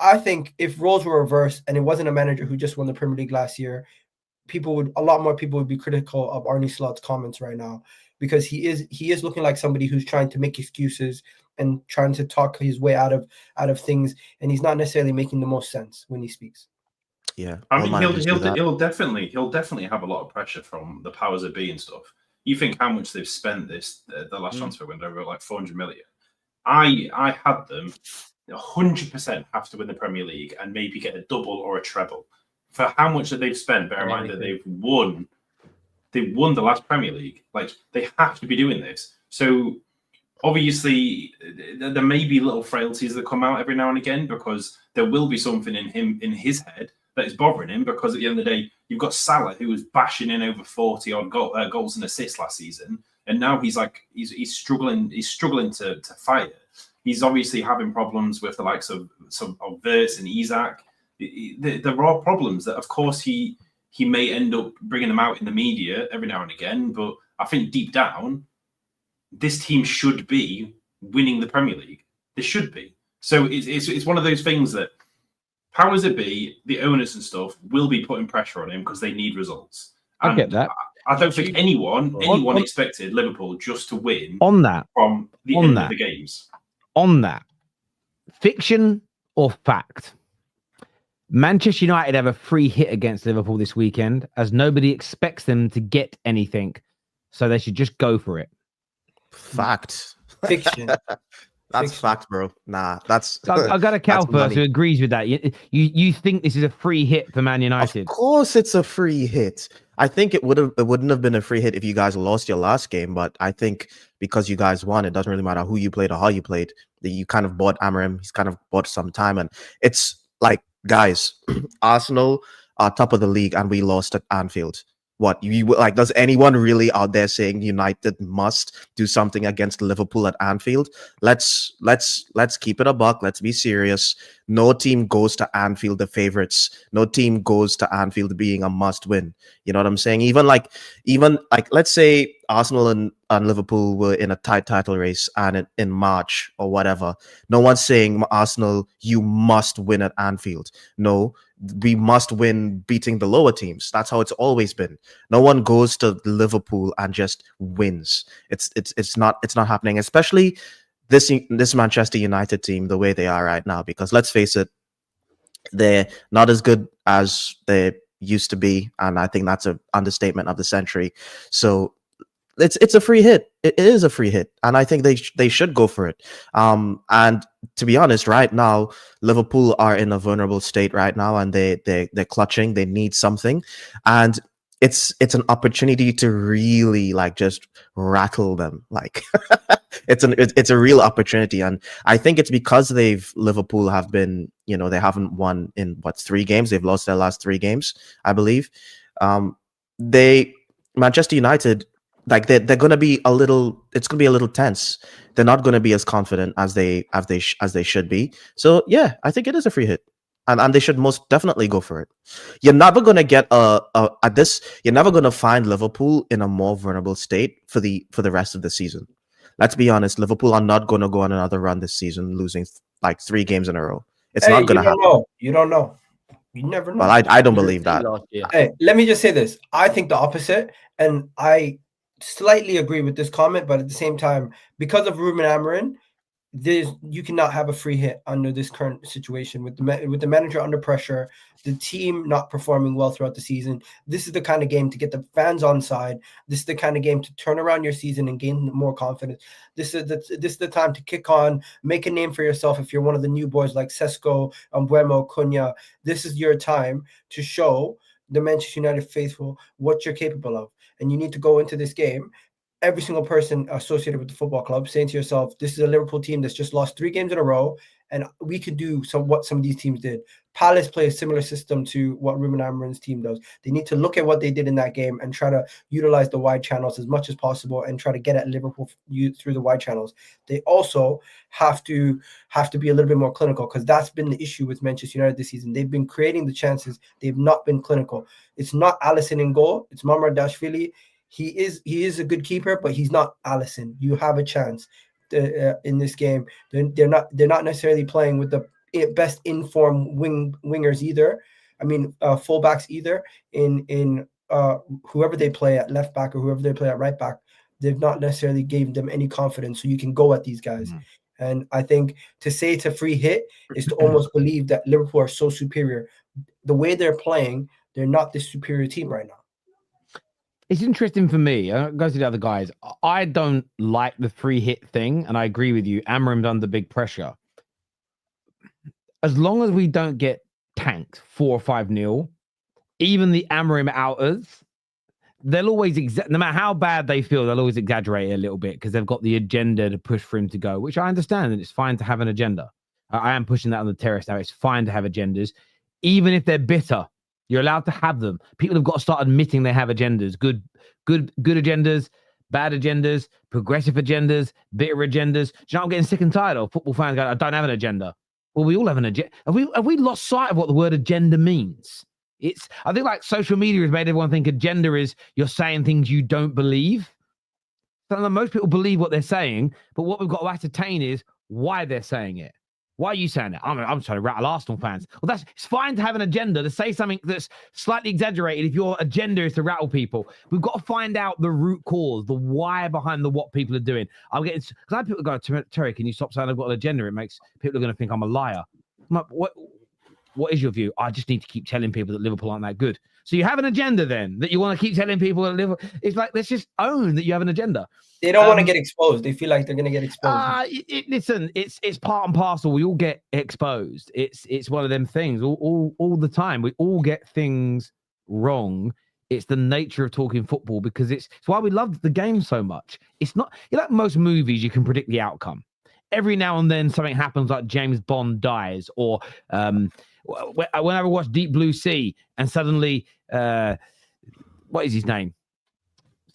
I think if roles were reversed and it wasn't a manager who just won the Premier League last year, a lot more people would be critical of Arne Slot's comments right now, because he is looking like somebody who's trying to make excuses and trying to talk his way out of things, and he's not necessarily making the most sense when he speaks. Yeah, I mean, he'll definitely have a lot of pressure from the powers that be and stuff. You think how much they've spent the last transfer window, like 400 million. I had them 100% have to win the Premier League and maybe get a double or a treble for how much that they've spent. Bear in mind that they've won the last Premier League. Like, they have to be doing this. So obviously there may be little frailties that come out every now and again, because there will be something in his head that is bothering him, because at the end of the day, you've got Salah, who was bashing in over 40 odd goals and assists last season, and now he's struggling to fight it. He's obviously having problems with the likes of Wirtz and Isak. There are problems that, of course, he may end up bringing them out in the media every now and again, but I think deep down, this team should be winning the Premier League. They should be. So it's one of those things that powers that be, the owners and stuff, will be putting pressure on him because they need results. And I get that. I don't think anyone expected Liverpool just to win on that from the end of the games. On that, fiction or fact? Manchester United have a free hit against Liverpool this weekend, as nobody expects them to get anything, so they should just go for it. Fact. Fiction. That's fact, bro. Nah, that's. I got a cow first who agrees with that. You think this is a free hit for Man United? Of course, it's a free hit. I think it wouldn't have been a free hit if you guys lost your last game, but I think because you guys won, it doesn't really matter who you played or how you played. You kind of bought Amorim. He's kind of bought some time, and it's like, guys, Arsenal are top of the league, and we lost at Anfield. What you like? Does anyone really out there saying United must do something against Liverpool at Anfield? Let's keep it a buck. Let's be serious. No team goes to Anfield the favorites. No team goes to Anfield being a must win. You know what I'm saying? Even like let's say Arsenal and Liverpool were in a tight title race and in March or whatever. No one's saying, Arsenal, you must win at Anfield. No, we must win beating the lower teams. That's how it's always been. No one goes to Liverpool and just wins. It's not happening, especially this Manchester United team, the way they are right now, because let's face it, they're not as good as they used to be, and I think that's an understatement of the century. So it's a free hit. It is a free hit, and I think they should go for it. And to be honest, right now Liverpool are in a vulnerable state right now, and they're clutching. They need something, and it's an opportunity to really just rattle them. Like it's a real opportunity, and I think it's because Liverpool have been, they haven't won in 3 games. They've lost their last 3 games, I believe. Manchester United, they're going to be it's going to be a little tense. They're not going to be as confident as they should be. So yeah, I think it is a free hit. And they should most definitely go for it. You're never going to get you're never going to find Liverpool in a more vulnerable state for the rest of the season. Let's be honest, Liverpool are not going to go on another run this season, losing 3 games in a row. It's not going to happen. You don't know. You never know. Well, I don't believe that. Hey, let me just say this. I think the opposite, and I slightly agree with this comment, but at the same time, because of Ruben Amorim, you cannot have a free hit under this current situation with the manager under pressure, the team not performing well throughout the season. This is the kind of game to get the fans on side. This is the kind of game to turn around your season and gain more confidence. This is the time to kick on, make a name for yourself. If you're one of the new boys like Sesko, Mbeumo, Cunha, this is your time to show the Manchester United faithful what you're capable of. And you need to go into this game, every single person associated with the football club, saying to yourself, this is a Liverpool team that's just lost 3 games in a row, and we can do what some of these teams did. Palace play a similar system to what Ruben Amorim's team does. They need to look at what they did in that game and try to utilize the wide channels as much as possible and try to get at Liverpool through the wide channels. They also have to be a little bit more clinical, because that's been the issue with Manchester United this season. They've been creating the chances. They've not been clinical. It's not Alisson in goal. It's Mamardashvili. He is a good keeper, but he's not Alisson. You have a chance in this game. They're not necessarily playing with the best informed wingers either. I mean, fullbacks either. In whoever they play at left back or whoever they play at right back, they've not necessarily gave them any confidence. So you can go at these guys. Mm-hmm. And I think to say it's a free hit is to almost believe that Liverpool are so superior. The way they're playing, they're not this superior team right now. It's interesting for me. It goes to the other guys. I don't like the free hit thing, and I agree with you. Amorim's under big pressure. As long as we don't get tanked 4 or 5-0, even the Amorim outers, they'll always no matter how bad they feel, they'll always exaggerate it a little bit because they've got the agenda to push for him to go, which I understand, and it's fine to have an agenda. I am pushing that on the terrace now. It's fine to have agendas, even if they're bitter. You're allowed to have them. People have got to start admitting they have agendas. Good agendas, bad agendas, progressive agendas, bitter agendas. Do you know what I'm getting sick and tired of? Football fans going, I don't have an agenda. Well, we all have an agenda. Have we lost sight of what the word agenda means? I think like social media has made everyone think agenda is you're saying things you don't believe. So most people believe what they're saying, but what we've got to ascertain is why they're saying it. Why are you saying that? I'm trying to rattle Arsenal fans. Well, it's fine to have an agenda, to say something that's slightly exaggerated if your agenda is to rattle people. We've got to find out the root cause, the why behind what people are doing. I'm getting, because I have people go, Terry, can you stop saying I've got an agenda? It makes people are going to think I'm a liar. I'm like, what is your view? I just need to keep telling people that Liverpool aren't that good. So you have an agenda then, that you want to keep telling people that Liverpool. It's like, let's just own that you have an agenda. They don't want to get exposed. They feel like they're going to get exposed. Listen, it's part and parcel. We all get exposed. It's one of them things all the time. We all get things wrong. It's the nature of talking football, because it's why we love the game so much. It's not, like most movies, you can predict the outcome. Every now and then something happens, like James Bond dies, or whenever I watch Deep Blue Sea and suddenly, what is his name?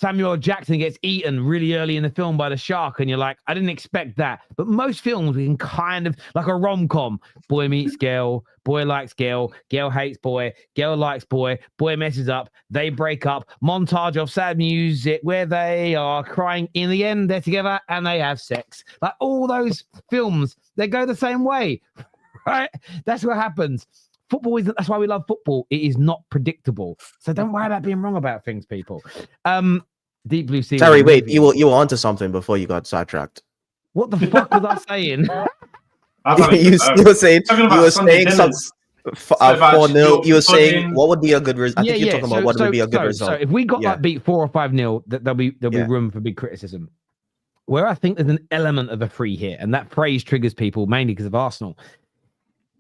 Samuel Jackson gets eaten really early in the film by the shark, and you're like, I didn't expect that. But most films, we can kind of, like a rom-com, boy meets girl, boy likes girl hates boy, girl likes boy messes up, they break up, montage of sad music where they are crying. In the end, they're together and they have sex. Like all those films, they go the same way, right? That's what happens. Football isn't, that's why we love football. It is not predictable. So don't worry about being wrong about things, people. Deep Blue Sea. Terry, wait, you were onto something before you got sidetracked. What the fuck was I saying? you were saying some 4-0. You were saying what would be a good result? I think you're talking about what would be a good result. So if we got like beat 4 or 5-0, there'll be room for big criticism. Where I think there's an element of a free hit, and that phrase triggers people mainly because of Arsenal.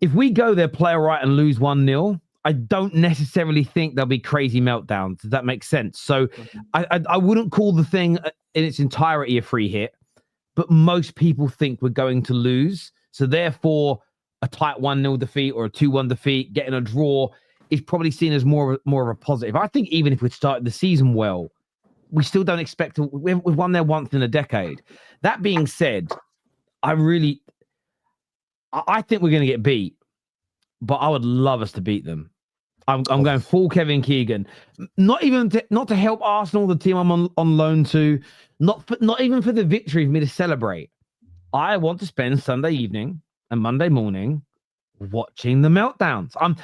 If we go there, play all right, and lose 1-0, I don't necessarily think there'll be crazy meltdowns. Does that make sense? So I wouldn't call the thing in its entirety a free hit, but most people think we're going to lose. So therefore, a tight 1-0 defeat or a 2-1 defeat, getting a draw, is probably seen as more of a positive. I think even if we started the season well, we still don't expect to. We've won there once in a decade. That being said, I think we're going to get beat. But I would love us to beat them. I'm going full Kevin Keegan. Not to help Arsenal, the team I'm on loan to. Not even for the victory for me to celebrate. I want to spend Sunday evening and Monday morning watching the meltdowns. I'm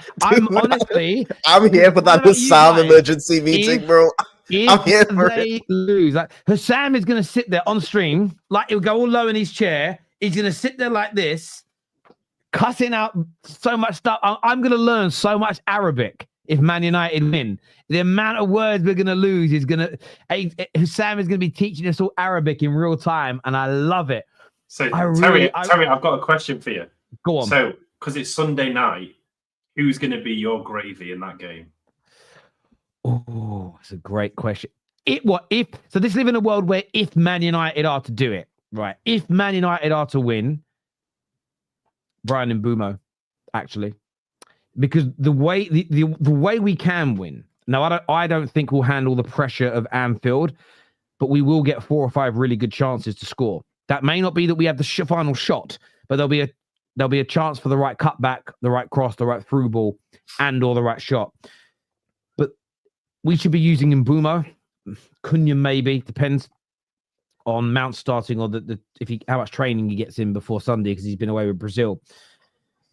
honestly. I'm here for that Hussam emergency meeting, bro. I'm here for they lose. Like Hussam is going to sit there on stream, like he'll go all low in his chair. He's going to sit there like this, cussing out so much stuff. I'm going to learn so much Arabic if Man United win. The amount of words we're going to lose is going to... Sam is going to be teaching us all Arabic in real time, and I love it. So, Terry, I've got a question for you. Go on. So, because it's Sunday night, who's going to be your gravy in that game? Oh, that's a great question. So this live in a world where if Man United are to do it, right? If Man United are to win, Brian and Mbumo, actually, because the way the way we can win. Now, I don't think we'll handle the pressure of Anfield, but we will get 4 or 5 really good chances to score. That may not be that we have the final shot, but there'll be a chance for the right cutback, the right cross, the right through ball, or the right shot. But we should be using Mbumo. Cunha maybe, depends on Mount starting or how much training he gets in before Sunday because he's been away with Brazil.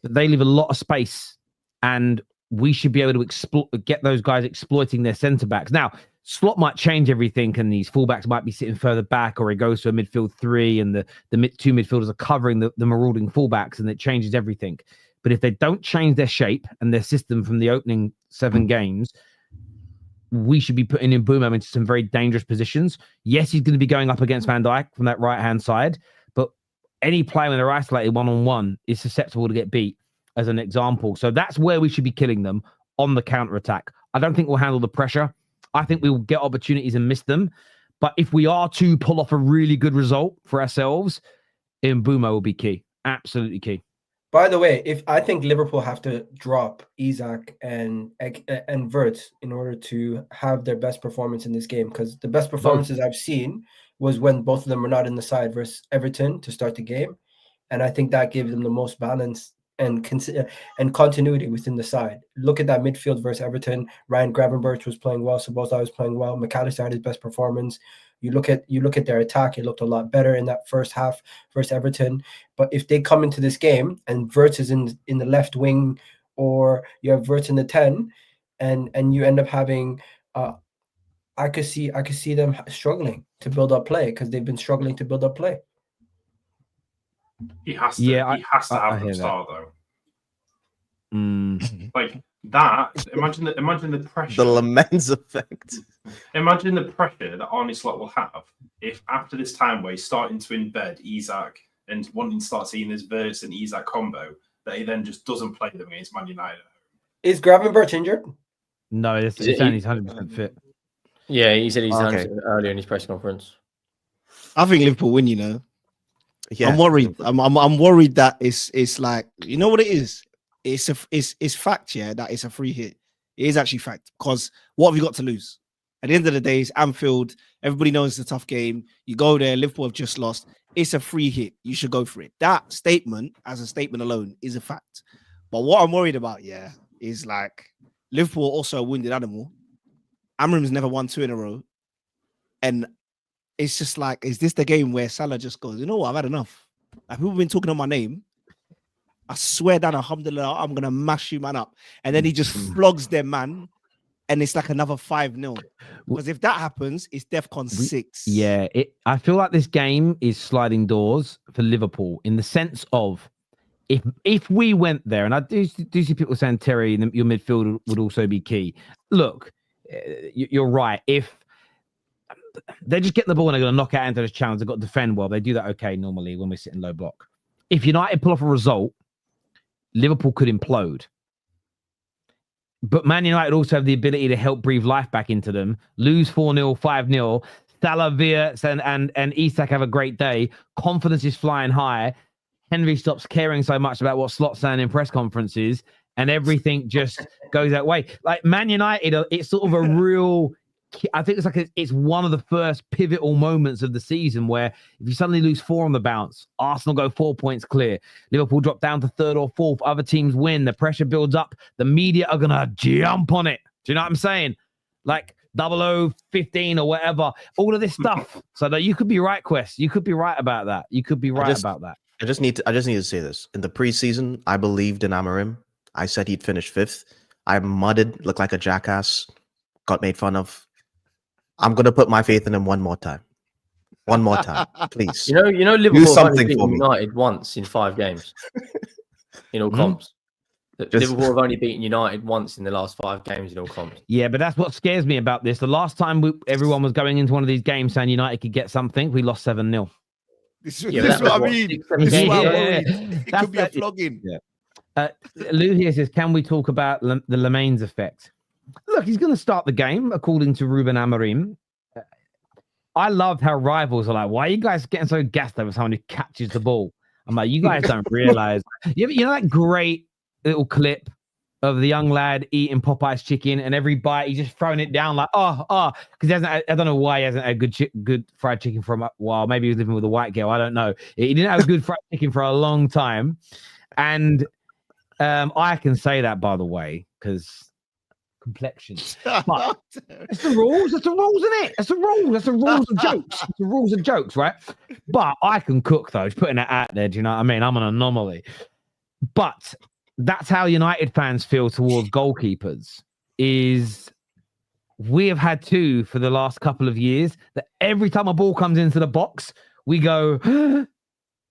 But they leave a lot of space, and we should be able to get those guys exploiting their centre backs. Now, slot might change everything, and these fullbacks might be sitting further back, or it goes to a midfield 3, and the two midfielders are covering the marauding fullbacks, and it changes everything. But if they don't change their shape and their system from the opening 7 games, we should be putting Mbumo into some very dangerous positions. Yes, he's going to be going up against Van Dijk from that right-hand side, but any player when they're isolated one-on-one is susceptible to get beat, as an example. So that's where we should be killing them, on the counter-attack. I don't think we'll handle the pressure. I think we will get opportunities and miss them. But if we are to pull off a really good result for ourselves, Mbumo will be key. Absolutely key. By the way, I think Liverpool have to drop Isak and Wirtz in order to have their best performance in this game, because the best performances I've seen was when both of them were not in the side versus Everton to start the game, and I think that gave them the most balance and continuity within the side. Look at that midfield versus Everton. Ryan Gravenberch was playing well. Szoboszlai was playing well. McAllister had his best performance. You look at their attack, it looked a lot better in that first half versus Everton. But if they come into this game and Wirtz is in the left wing, or you have Wirtz in the 10, and you end up having I could see them struggling to build up play, because they've been struggling to build up play. He has to have them start though. Like that. Imagine the pressure. The Lamens effect. Imagine the pressure that Arne Slot will have if after this time where he's starting to embed Isak and wanting to start seeing this Wirtz and Isak combo, that he then just doesn't play them against Man United. Is Gravenberch injured? No, he's saying he's 100% fit. Yeah, he said he's 100% earlier in his press conference. I think Liverpool win, Yeah. I'm worried. I'm worried that it's like, you know what it is? It's fact, that it's a free hit. It is actually fact, because what have you got to lose? At the end of the day, it's Anfield. Everybody knows it's a tough game. You go there, Liverpool have just lost. It's a free hit. You should go for it. That statement, as a statement alone, is a fact. But what I'm worried about, is like Liverpool also a wounded animal. Amorim's never won 2 in a row. And it's just like, is this the game where Salah just goes, you know what, I've had enough. Like, people have been talking on my name. I swear down, alhamdulillah, I'm going to mash you, man, up. And then he just flogs their man. And it's like another 5-0. Because if that happens, it's DEFCON 6. Yeah, I feel like this game is sliding doors for Liverpool, in the sense of, if we went there, and I do see people saying, Terry, your midfield would also be key. Look, you're right. If they're just getting the ball and they're going to knock out into this challenge, they've got to defend well. They do that okay normally when we're sitting low block. If United pull off a result, Liverpool could implode. But Man United also have the ability to help breathe life back into them. Lose 4-0, 5-0. Salah, Wirtz, and Isak have a great day. Confidence is flying high. Henry stops caring so much about what Slot's saying in press conferences, and everything just goes that way. Like Man United, it's sort of a real... I think it's one of the first pivotal moments of the season where if you suddenly lose 4 on the bounce, Arsenal go 4 points clear, Liverpool drop down to 3rd or 4th, other teams win, the pressure builds up, the media are gonna jump on it. Do you know what I'm saying? Like 0015 or whatever, all of this stuff. So that you could be right, Kwess. You could be right about that. I just need to say this. In the preseason, I believed in Amorim. I said he'd finish 5th. I mudded, looked like a jackass, got made fun of. I'm going to put my faith in him one more time. One more time, please. You know, Liverpool have only something beaten for me. United once in 5 games in all comps. Liverpool have only beaten United once in the last 5 games in all comps. Yeah, but that's what scares me about this. The last time everyone was going into one of these games saying United could get something, we lost 7-0. This is what I mean. This is why I'm worried. It could be a flogging. Yeah. Lou here says, can we talk about the Lemaines effect? Look, he's going to start the game, according to Ruben Amorim. I loved how rivals are like, why are you guys getting so gassed over someone who catches the ball? I'm like, you guys don't realize. You know that great little clip of the young lad eating Popeye's chicken, and every bite he's just throwing it down like, because I don't know why he hasn't had good fried chicken for a while. Maybe he was living with a white girl. I don't know. He didn't have good fried chicken for a long time. And I can say that, by the way, because complexion. But it's the rules. It's the rules, isn't it? It's the rules. It's the rules of jokes. It's the rules of jokes, right? But I can cook, though. Just putting that out there, do you know what I mean? I'm an anomaly. But that's how United fans feel towards goalkeepers. Is we have had 2 for the last couple of years that every time a ball comes into the box, we go,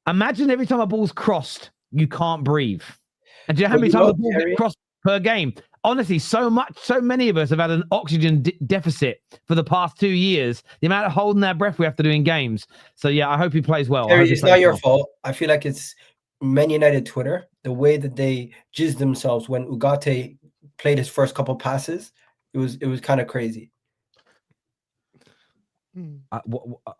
imagine every time a ball's crossed, you can't breathe. And do you know how many times a ball gets crossed per game? Honestly, so many of us have had an oxygen deficit for the past 2 years. The amount of holding their breath we have to do in games. So, yeah, I hope he plays well. Terry, it's not your fault. I feel like it's Man United Twitter, the way that they jizzed themselves when Ugarte played his first couple passes. It was kind of crazy. I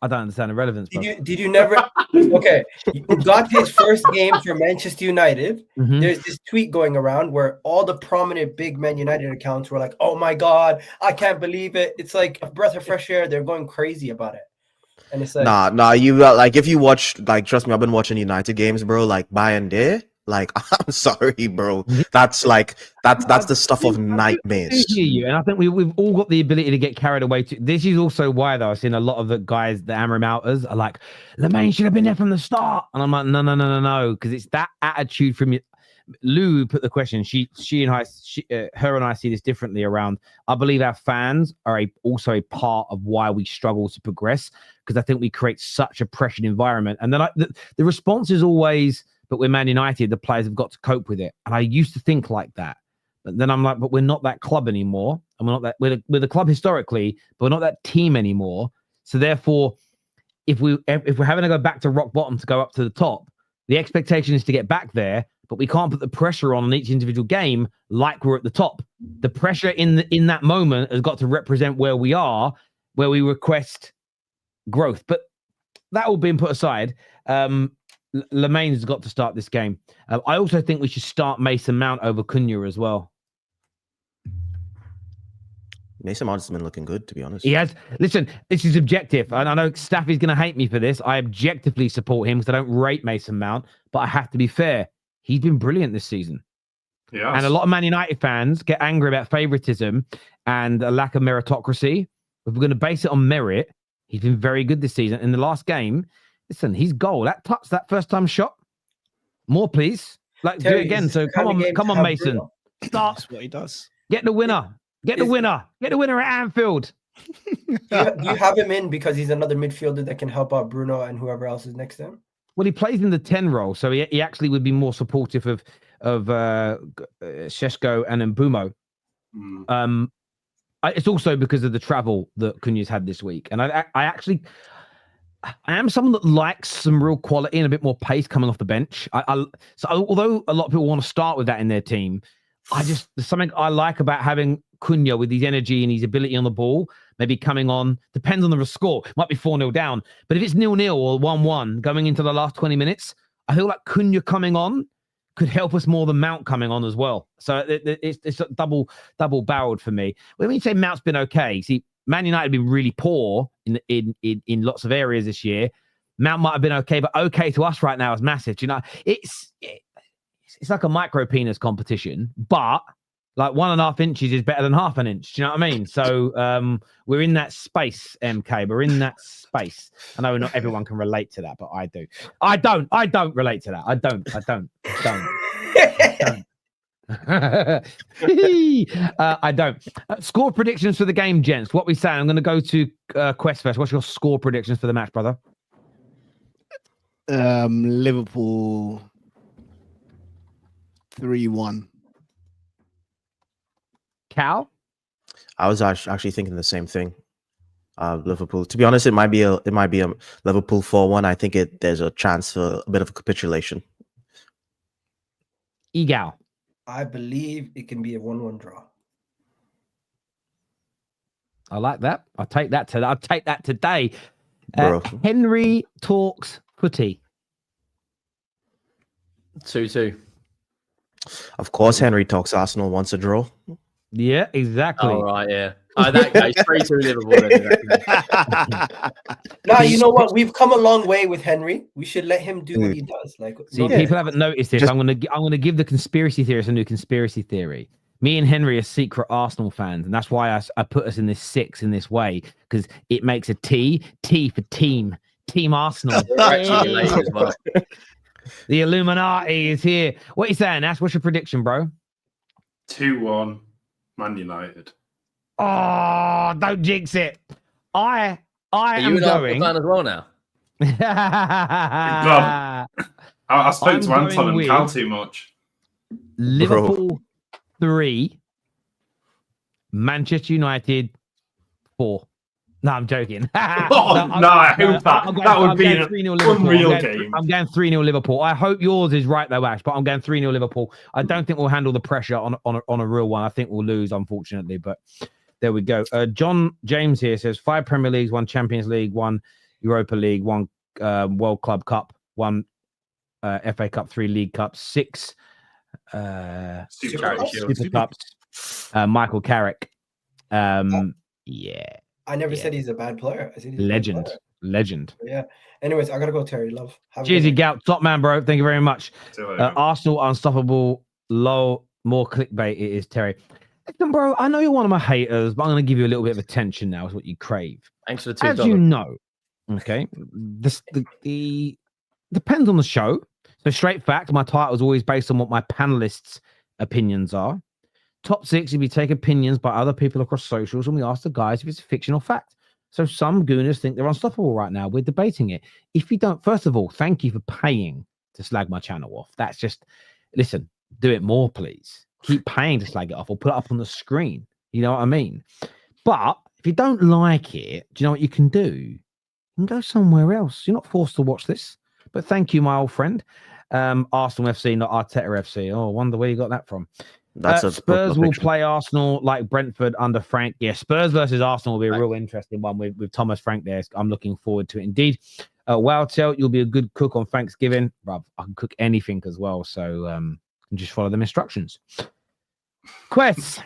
don't understand the relevance. Did you never? Okay, Ugate's first game for Manchester United. Mm-hmm. There's this tweet going around where all the prominent big Man United accounts were like, "Oh my God, I can't believe it! It's like a breath of fresh air." They're going crazy about it, and it's like, nah. You like if you watch, like, trust me, I've been watching United games, bro. Like by and day. Like, I'm sorry, bro. That's the stuff of nightmares. I hear you, and I think we've all got the ability to get carried away. This is also why, though, I've seen a lot of the guys, the Amorim outers, are like, Lemaine should have been there from the start, and I'm like, no, because it's that attitude from you. Lou put the question. Her and I see this differently. Around, I believe our fans are also a part of why we struggle to progress, because I think we create such a pressured environment, and then the response is always, but we're Man United, the players have got to cope with it. And I used to think like that. But then I'm like, but we're not that club anymore. And we're the club historically, but we're not that team anymore. So therefore, if we're having to go back to rock bottom to go up to the top, the expectation is to get back there, but we can't put the pressure on each individual game like we're at the top. The pressure in that moment has got to represent where we are, where we request growth. But that all being put aside, Lemaine's got to start this game. I also think we should start Mason Mount over Cunha as well. Mason Mount's been looking good, to be honest. He has. Listen, this is objective. And I know Staffy's going to hate me for this. I objectively support him because I don't rate Mason Mount, but I have to be fair. He's been brilliant this season. Yeah. And a lot of Man United fans get angry about favoritism and a lack of meritocracy. If we're going to base it on merit, he's been very good this season. In the last game, listen, his goal, that first time shot. More, please. Like, Terry, do it again. So come on, Mason. Start. That's what he does. Get the winner. Get the winner at Anfield. Do you have him in because he's another midfielder that can help out Bruno and whoever else is next to him? Well, he plays in the 10 role, so he actually would be more supportive of Šeško and Mbumo. It's also because of the travel that Cunha's had this week, and I am someone that likes some real quality and a bit more pace coming off the bench. So although a lot of people want to start with that in their team, there's something I like about having Cunha with his energy and his ability on the ball, maybe coming on, depends on the score. It might be 4-0 down, but if it's 0-0 or 1-1 going into the last 20 minutes, I feel like Cunha coming on could help us more than Mount coming on as well. So it's a double barreled for me. When you say Mount's been okay, see, Man United have been really poor in lots of areas this year. Mount might have been okay, but okay to us right now is massive. You know, it's like a micro penis competition, but like 1.5 inches is better than half an inch. Do you know what I mean? So we're in that space, MK. We're in that space. I know not everyone can relate to that, but I do. I don't relate to that. I don't. I don't. Score predictions for the game, gents. What we saying? I'm going to go to Kwess first. What's your score predictions for the match, brother? Liverpool 3-1. Cal? I was actually thinking the same thing. Liverpool. To be honest, it might be a Liverpool 4-1. I think there's a chance for a bit of a capitulation. Egal. I believe it can be a 1-1 draw. I like that. I'll take that today. Bro. Henry talks footy. 2-2. Of course, Henry talks Arsenal wants a draw. Yeah, exactly. All right, yeah. That goes 3-2 Liverpool. Now, you know what? We've come a long way with Henry. We should let him do what he does. Like, see, people haven't noticed this. I'm gonna give the conspiracy theorists a new conspiracy theory. Me and Henry are secret Arsenal fans, and that's why I put us in this 6 in this way, because it makes a T for team Arsenal. Actually related as well. The Illuminati is here. What are you saying, Ash? What's your prediction, bro? 2-1, Man United. Oh, don't jinx it. I am you an going. Arsenal fan as well now? I spoke to I'm Anton going and with Cal too much. Liverpool 3, Manchester United 4. No, I'm joking. I hope that would be an unreal game. I'm going 3-0 Liverpool. I hope yours is right though, Ash, but I'm going 3-0 Liverpool. I don't think we'll handle the pressure on a real one. I think we'll lose, unfortunately, but there we go. John James here says 5 Premier Leagues, 1 Champions League, 1 Europa League, 1 World Club Cup, 1 FA Cup, 3 League Cups, 6 Super Cups. Michael Carrick. Yeah. I never said he's a bad player. I said he's legend. Legend. Yeah. Anyways, I gotta go, Terry. Love. Cheers, you gout. Top man, bro. Thank you very much. Arsenal unstoppable. Low. More clickbait. It is Terry. Listen, bro. I know you're one of my haters, but I'm gonna give you a little bit of attention now. Is what you crave. Thanks for the $2. As you know, okay. The depends on the show. So straight fact. My title is always based on what my panelists' opinions are. Top 6, if you take opinions by other people across socials, and we ask the guys if it's a fiction or fact. So some gooners think they're unstoppable right now. We're debating it. If you don't, first of all, thank you for paying to slag my channel off. That's just, listen, do it more, please. Keep paying to slag it off or put it up on the screen. You know what I mean? But if you don't like it, do you know what you can do? You can go somewhere else. You're not forced to watch this. But thank you, my old friend. Arsenal FC, not Arteta FC. Oh, I wonder where you got that from. Spurs will play Arsenal like Brentford under Frank. Yeah, Spurs versus Arsenal will be a real interesting one with Thomas Frank there. I'm looking forward to it indeed. Wowtel, you'll be a good cook on Thanksgiving. Bruv, I can cook anything as well, so just follow them instructions. Kwess,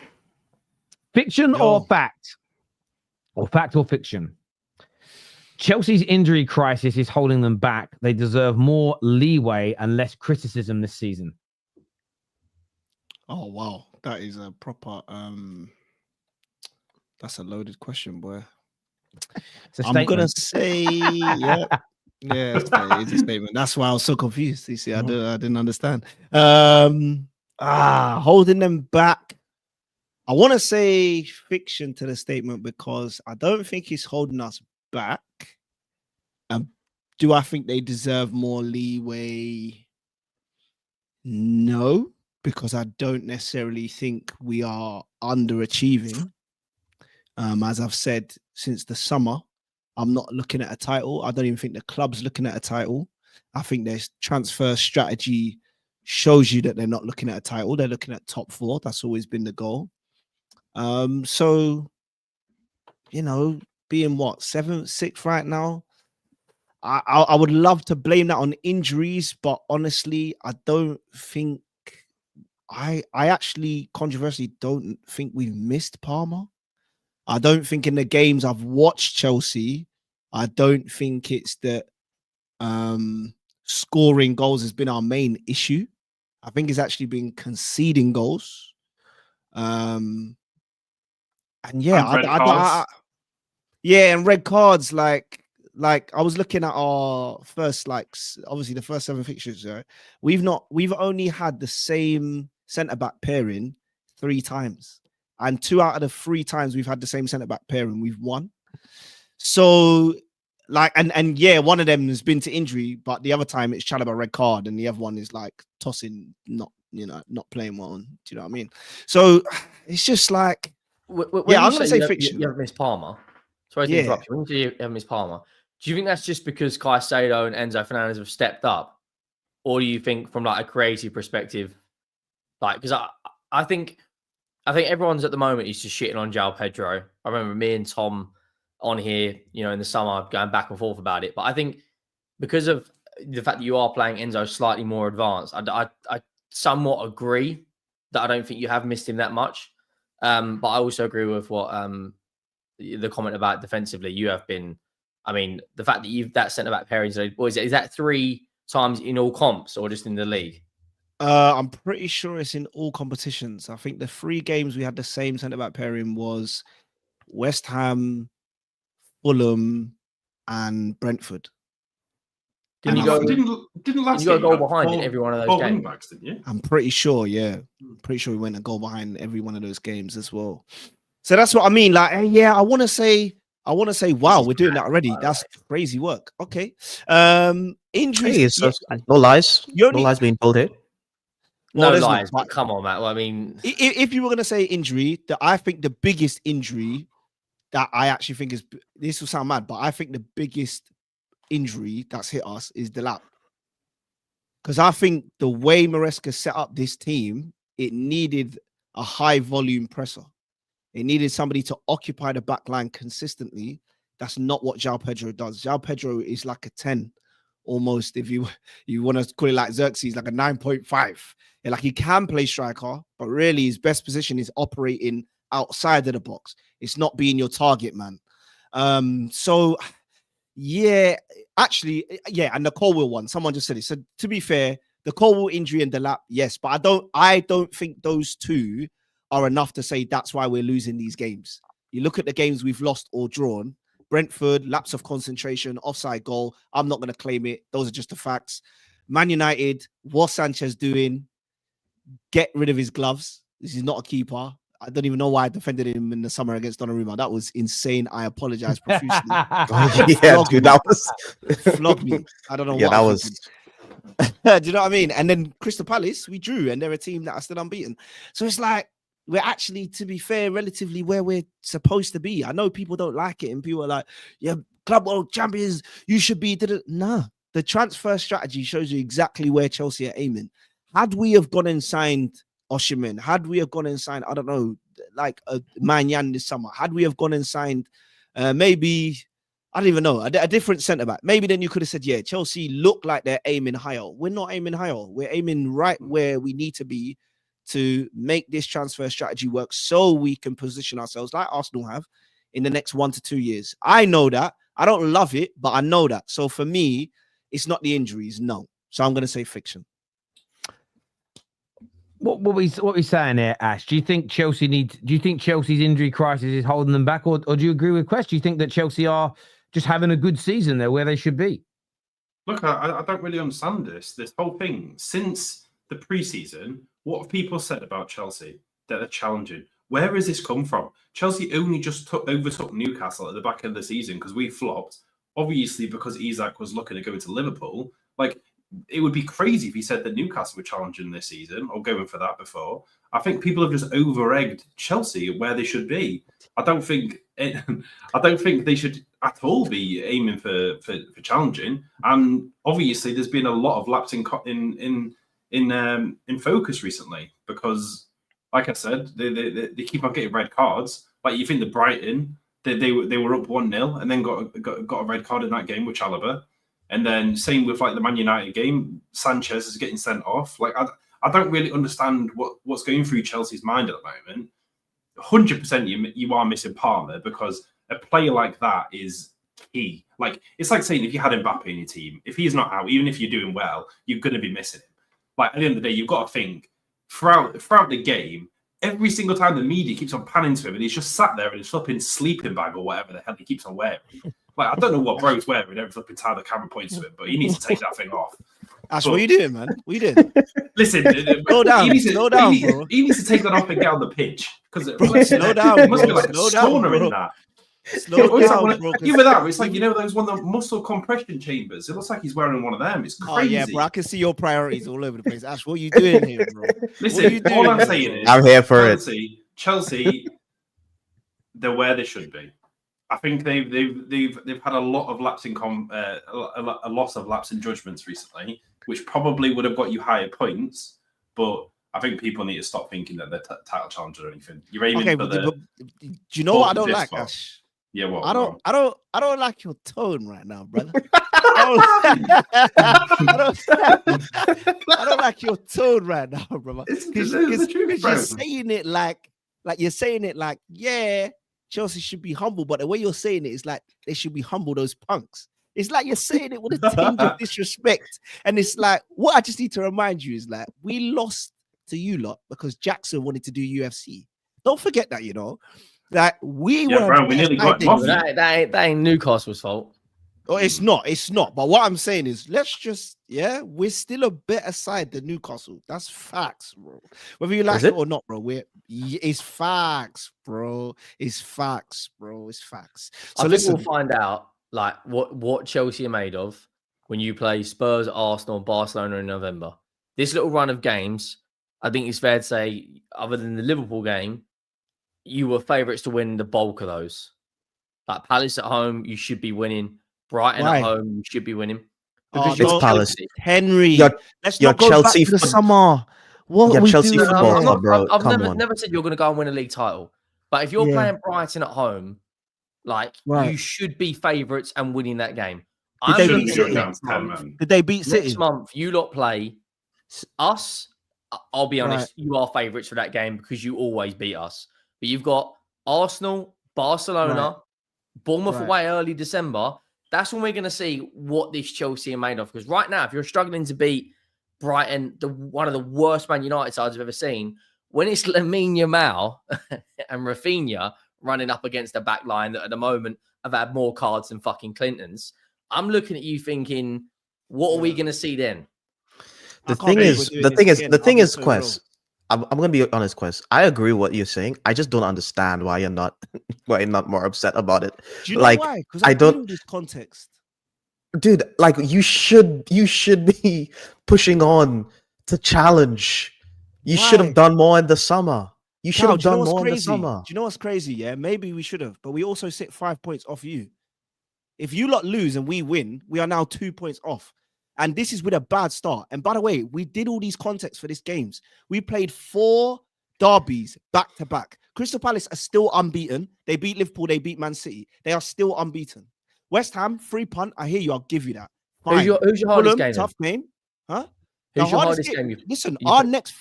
fiction or fact? Or fact or fiction? Chelsea's injury crisis is holding them back. They deserve more leeway and less criticism this season. Oh wow, that is a proper that's a loaded question, boy. I'm gonna say yeah, it's a statement. That's why I was so confused. You see, I didn't understand. Holding them back. I want to say fiction to the statement because I don't think he's holding us back. Do I think they deserve more leeway? No. Because I don't necessarily think we are underachieving. As I've said since the summer, I'm not looking at a title. I don't even think the club's looking at a title. I think their transfer strategy shows you that they're not looking at a title. They're looking at top 4. That's always been the goal. So, you know, being what, 7th, 6th right now, I would love to blame that on injuries, but honestly, I don't think I actually controversially don't think we've missed Palmer. I don't think in the games I've watched Chelsea, I don't think it's that scoring goals has been our main issue. I think it's actually been conceding goals. And yeah, and red cards. Like I was looking at our first, obviously the first 7 fixtures. Right? We've only had the same centre-back pairing 3 times. And 2 out of the 3 times we've had the same centre-back pairing, we've won. So, like, and yeah, one of them has been to injury, but the other time it's Chalobah red card, and the other one is like tossing, not playing well. Do you know what I mean? So it's just like, yeah, I'm gonna say fiction. You have Miss Palmer. Sorry to interrupt you. When you have Miss Palmer, do you think that's just because Caicedo and Enzo Fernandez have stepped up, or do you think from like a creative perspective, like because I think everyone's at the moment is just shitting on João Pedro. I remember me and Tom on here, in the summer going back and forth about it. But I think because of the fact that you are playing Enzo slightly more advanced, I somewhat agree that I don't think you have missed him that much. But I also agree with what the comment about defensively. You have been, I mean, the fact that that centre-back pairing, what is it? Is that 3 times in all comps or just in the league? I'm pretty sure it's in all competitions. I think the 3 games we had the same centre-back pairing was West Ham, Fulham, and Brentford. Didn't last you go a goal behind in every one of those games? Backs, didn't you? I'm pretty sure, yeah. Pretty sure we went a goal behind every one of those games as well. So that's what I mean. Like, yeah, I want to say, wow, we're doing that already. That's crazy work. Okay. Injuries. Hey, no lies. No lies being told here. No lies, but come on, Matt. Well, I mean, if you were going to say injury, I think the biggest injury that I actually think is, this will sound mad, but I think the biggest injury that's hit us is the lap. Because I think the way Maresca set up this team, it needed a high volume presser. It needed somebody to occupy the back line consistently. That's not what João Pedro does. João Pedro is like a 10, almost, if you want to call it like Xerxes, like a 9.5. Yeah, like he can play striker, but really his best position is operating outside of the box. It's not being your target man. So yeah, actually, yeah, and the Colwill one, someone just said it. So to be fair, the Colwill injury and the lap, yes, but I don't think those 2 are enough to say that's why we're losing these games. You look at the games we've lost or drawn, Brentford, lapse of concentration, offside goal. I'm not going to claim it. Those are just the facts. Man United, what's Sanchez doing? Get rid of his gloves. This is not a keeper. I don't even know why I defended him in the summer against Donnarumma. That was insane. I apologize profusely. Yeah, dude, that was flog me. I don't know. Yeah, that was. Do you know what I mean? And then Crystal Palace, we drew, and they're a team that are still unbeaten. So it's like we're actually, to be fair, relatively where we're supposed to be. I know people don't like it, and people are like, "Yeah, Club World Champions, you should be." Nah, the transfer strategy shows you exactly where Chelsea are aiming. Had we have gone and signed Osimhen, had we have gone and signed, I don't know, like a Manyan this summer, had we have gone and signed maybe, I don't even know, a different centre-back, maybe then you could have said, yeah, Chelsea look like they're aiming higher. We're not aiming higher. We're aiming right where we need to be to make this transfer strategy work so we can position ourselves like Arsenal have in the next 1 to 2 years. I know that. I don't love it, but I know that. So for me, it's not the injuries, no. So I'm going to say fiction. What we saying here, Ash? Do you think Chelsea's injury crisis is holding them back, or do you agree with Kwess? Do you think that Chelsea are just having a good season there where they should be? Look, I don't really understand this whole thing. Since the preseason, what have people said about Chelsea? That they're challenging. Where has this come from? Chelsea only just overtook Newcastle at the back end of the season because we flopped. Obviously, because Isak was looking to go to Liverpool. Like, it would be crazy if he said that Newcastle were challenging this season or going for that before. I think people have just over-egged Chelsea where they should be. I don't think they should at all be aiming for challenging. And obviously, there's been a lot of lapse in focus recently because, like I said, they keep on getting red cards. Like you think the Brighton, they were up 1-0 and then got a red card in that game with Chalobah. And then same with like the Man United game, Sanchez is getting sent off. Like I don't really understand what's going through Chelsea's mind at the moment. 100% you are missing Palmer because a player like that is key. Like it's like saying if you had Mbappe in your team, if he's not out, even if you're doing well, you're going to be missing him. Like at the end of the day, you've got to think throughout the game. Every single time the media keeps on panning to him, and he's just sat there in his flipping sleeping bag or whatever the hell he keeps on wearing. Like, I don't know what bro's wearing every flipping time the camera points to him, but he needs to take that thing off. Ash, what are you doing, man? What are you doing? Listen, slow down, bro. He needs to take that off and get on the pitch because slow down. It must be like slow a down, sauna bro. in that. Slow down, bro. Even that, it's like those one of the muscle compression chambers. It looks like he's wearing one of them. It's crazy. Oh yeah, bro. I can see your priorities all over the place. Ash, what are you doing here, bro? Listen, all I'm saying is, I'm here for Chelsea, they're where they should be. I think they've had a lot of lapse in a loss of lapse in judgments recently, which probably would have got you higher points. But I think people need to stop thinking that they're title challenger or anything. You're aiming for the. Do you know what I don't like, Ash? Yeah, what? I don't like your tone right now, brother. I don't like your tone right now, brother. Because you're saying it like you're saying it like, yeah, Chelsea should be humble, but the way you're saying it is like they should be humble, those punks. It's like you're saying it with a tinge of disrespect. And it's like, what I just need to remind you is like, we lost to you lot because Jackson wanted to do UFC. Don't forget that, That we were. Bro, we nearly got that ain't Newcastle's fault. Oh, it's not. But what I'm saying is, we're still a better side than Newcastle. That's facts, bro. Whether you like it or not, bro, it's facts, bro. It's facts, bro. It's facts. So I think we'll find out like what Chelsea are made of when you play Spurs, Arsenal, Barcelona in November. This little run of games, I think it's fair to say, other than the Liverpool game, you were favourites to win the bulk of those. Like Palace at home, you should be winning. Brighton at home, you should be winning. Because it's Palace. Henry, let's your not go Chelsea back to the summer. What we Chelsea do football club, bro. I've never said you're going to go and win a league title. But if you're playing Brighton at home, you should be favourites and winning that game. Did they beat City? Did they beat City? Next month, you lot play us. I'll be honest, you are favourites for that game because you always beat us. But you've got Arsenal, Barcelona, Bournemouth away early December. That's when we're going to see what this Chelsea are made of. Because right now, if you're struggling to beat Brighton, one of the worst Man United sides I've ever seen, when it's Lamine Yamal and Rafinha running up against the back line that at the moment have had more cards than fucking Clintons, I'm looking at you thinking, what are we going to see then? The thing is, Kwess. I'm gonna be honest, Kwess. I agree with what you're saying. I just don't understand why you're not more upset about it. Do you know why? Because I don't this context, dude. Like you should be pushing on to challenge. You should have done more in the summer. You should have done more in the summer. Do you know what's crazy? Yeah, maybe we should have, but we also sit 5 points off you. If you lot lose and we win, we are now 2 points off. And this is with a bad start. And by the way, we did all these contexts for these games. We played 4 derbies back to back. Crystal Palace are still unbeaten. They beat Liverpool. They beat Man City. They are still unbeaten. West Ham, free punt. I hear you. I'll give you that. Fine. Who's your hardest game? Tough game. Huh? Who's your hardest game? Listen, our next...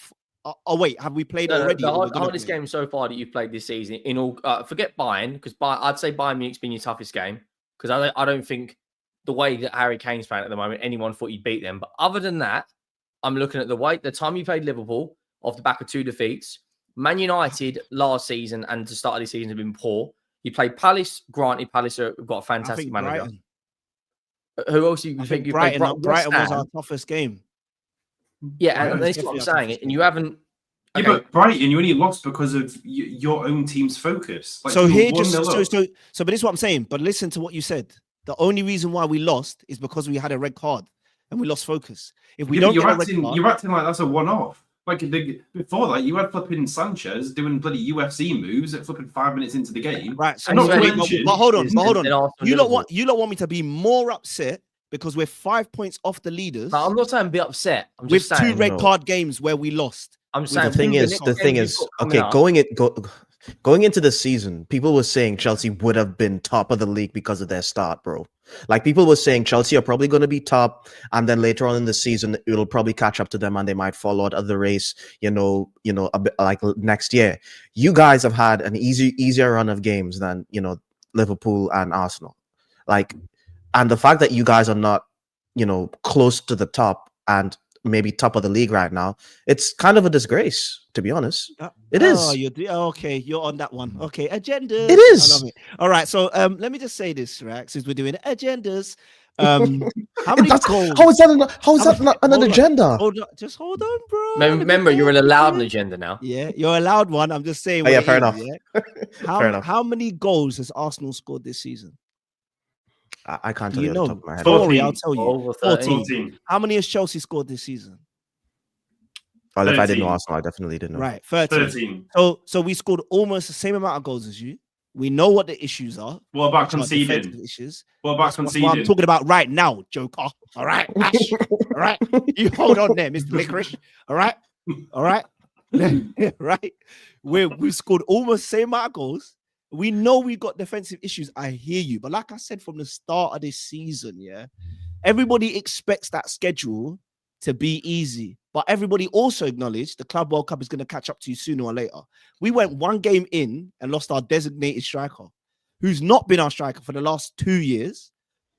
Oh, wait. Have we played already? The hardest game so far that you've played this season, in all... forget Bayern, because I'd say Bayern Munich's been your toughest game. Because I don't think... the way that Harry Kane's playing at the moment, anyone thought he'd beat them. But other than that, I'm looking at the time you played Liverpool off the back of 2 defeats. Man United last season and the start of this season have been poor. You played Palace. Granted, Palace have got a fantastic manager. Brighton. Who else do you think you played? Brighton was our toughest game. Yeah, and that's what I'm saying. And you haven't. Yeah, but Brighton, you only lost because of your own team's focus. Like, but this is what I'm saying. But listen to what you said. The only reason why we lost is because we had a red card and we lost focus. If we don't get a red card, you're acting like that's a one-off. Like before that, you had flipping Sanchez doing bloody UFC moves at flipping 5 minutes into the game. Right. So but hold on. You don't want me to be more upset because we're 5 points off the leaders. No, I'm not saying be upset. I'm just saying 2 red card games where we lost. I'm saying the thing is, okay, going into the season, people were saying Chelsea would have been top of the league because of their start, bro. Like people were saying Chelsea are probably going to be top, and then later on in the season, it'll probably catch up to them, and they might fall out of the race. A bit like next year. You guys have had an easier run of games than Liverpool and Arsenal. And the fact that you guys are not, close to the top and maybe top of the league right now, it's kind of a disgrace, to be honest. It is. Okay, you're on that one. Okay, agendas. It is. I love it. All right, so let me just say this, right? Since we're doing agendas, How many goals? How is that not an agenda? Just hold on, bro. Remember, you're allowed an agenda now. Yeah, you're allowed one. I'm just saying. Yeah, fair enough. Yeah? Fair enough. How many goals has Arsenal scored this season? I can't tell you off the top of my head. Sorry, I'll tell you. Over 14. How many has Chelsea scored this season? Well, if I didn't know Arsenal, I definitely didn't know. Right, 13. So we scored almost the same amount of goals as you. We know what the issues are. What about conceding? What about conceding? What I'm talking about right now, Joker. All right, Ash. All right, you hold on there, Mr. Licorice. All right, right. We scored almost the same amount of goals. We know we got defensive issues. I hear you, but like I said from the start of this season, yeah, everybody expects that schedule to be easy, but everybody also acknowledged the Club World Cup is going to catch up to you sooner or later. We went one game in and lost our designated striker, who's not been our striker for the last 2 years,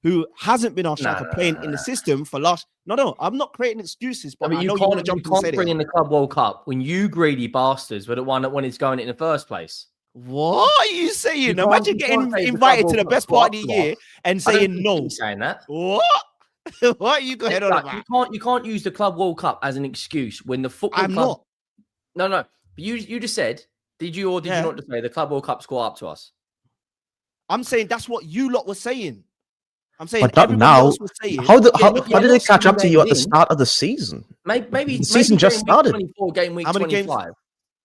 who hasn't been our striker playing in the system for last. No, I'm not creating excuses, but I know you want to jump and say bring in the Club World Cup when you greedy bastards were the one that when it's going in the first place. What are you saying? Imagine getting invited to the best part of the year and saying no. Saying that. What? What are you going on about? You can't use the Club World Cup as an excuse when the football club. No. But you just said, did you or did you not just say the Club World Cup score up to us? I'm saying that's what you lot were saying. I'm saying but not now. How did it catch up to you at the start of the season? Maybe the season just started. 24, game week 25.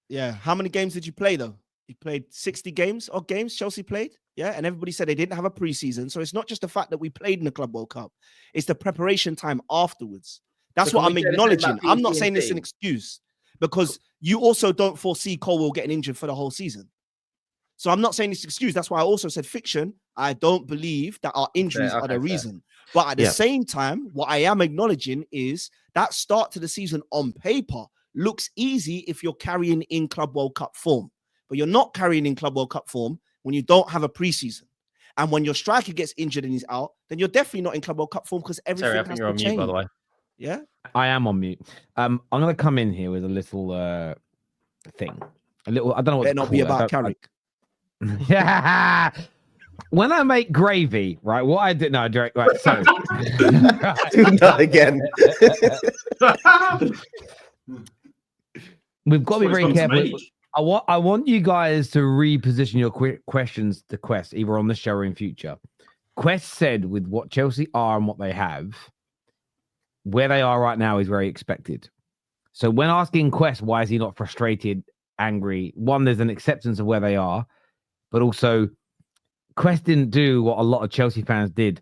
Yeah. How many games did you play though? You played 60 games or games Chelsea played. Yeah. And everybody said they didn't have a preseason. So it's not just the fact that we played in the Club World Cup. It's the preparation time afterwards. That's what I'm acknowledging. I'm not saying this is an excuse because you also don't foresee Colwell getting injured for the whole season. So I'm not saying this excuse. That's why I also said fiction. I don't believe that our injuries are the reason. But at the same time, what I am acknowledging is that start to the season on paper looks easy if you're carrying in Club World Cup form. But you're not carrying in Club World Cup form when you don't have a preseason. And when your striker gets injured and he's out, then you're definitely not in Club World Cup form because everything has to change. Mute, by the way. Yeah? I am on mute. I'm going to come in here with a little thing. I don't know what to not be about Carrick. Yeah. When I make gravy, right? What I did, no, direct, right? So, do that again. We've got to be very careful. I want you guys to reposition your questions to Kwess, either on the show or in future. Kwess said with what Chelsea are and what they have, where they are right now is very expected. So when asking Kwess, why is he not frustrated, angry? One, there's an acceptance of where they are, but also Kwess didn't do what a lot of Chelsea fans did.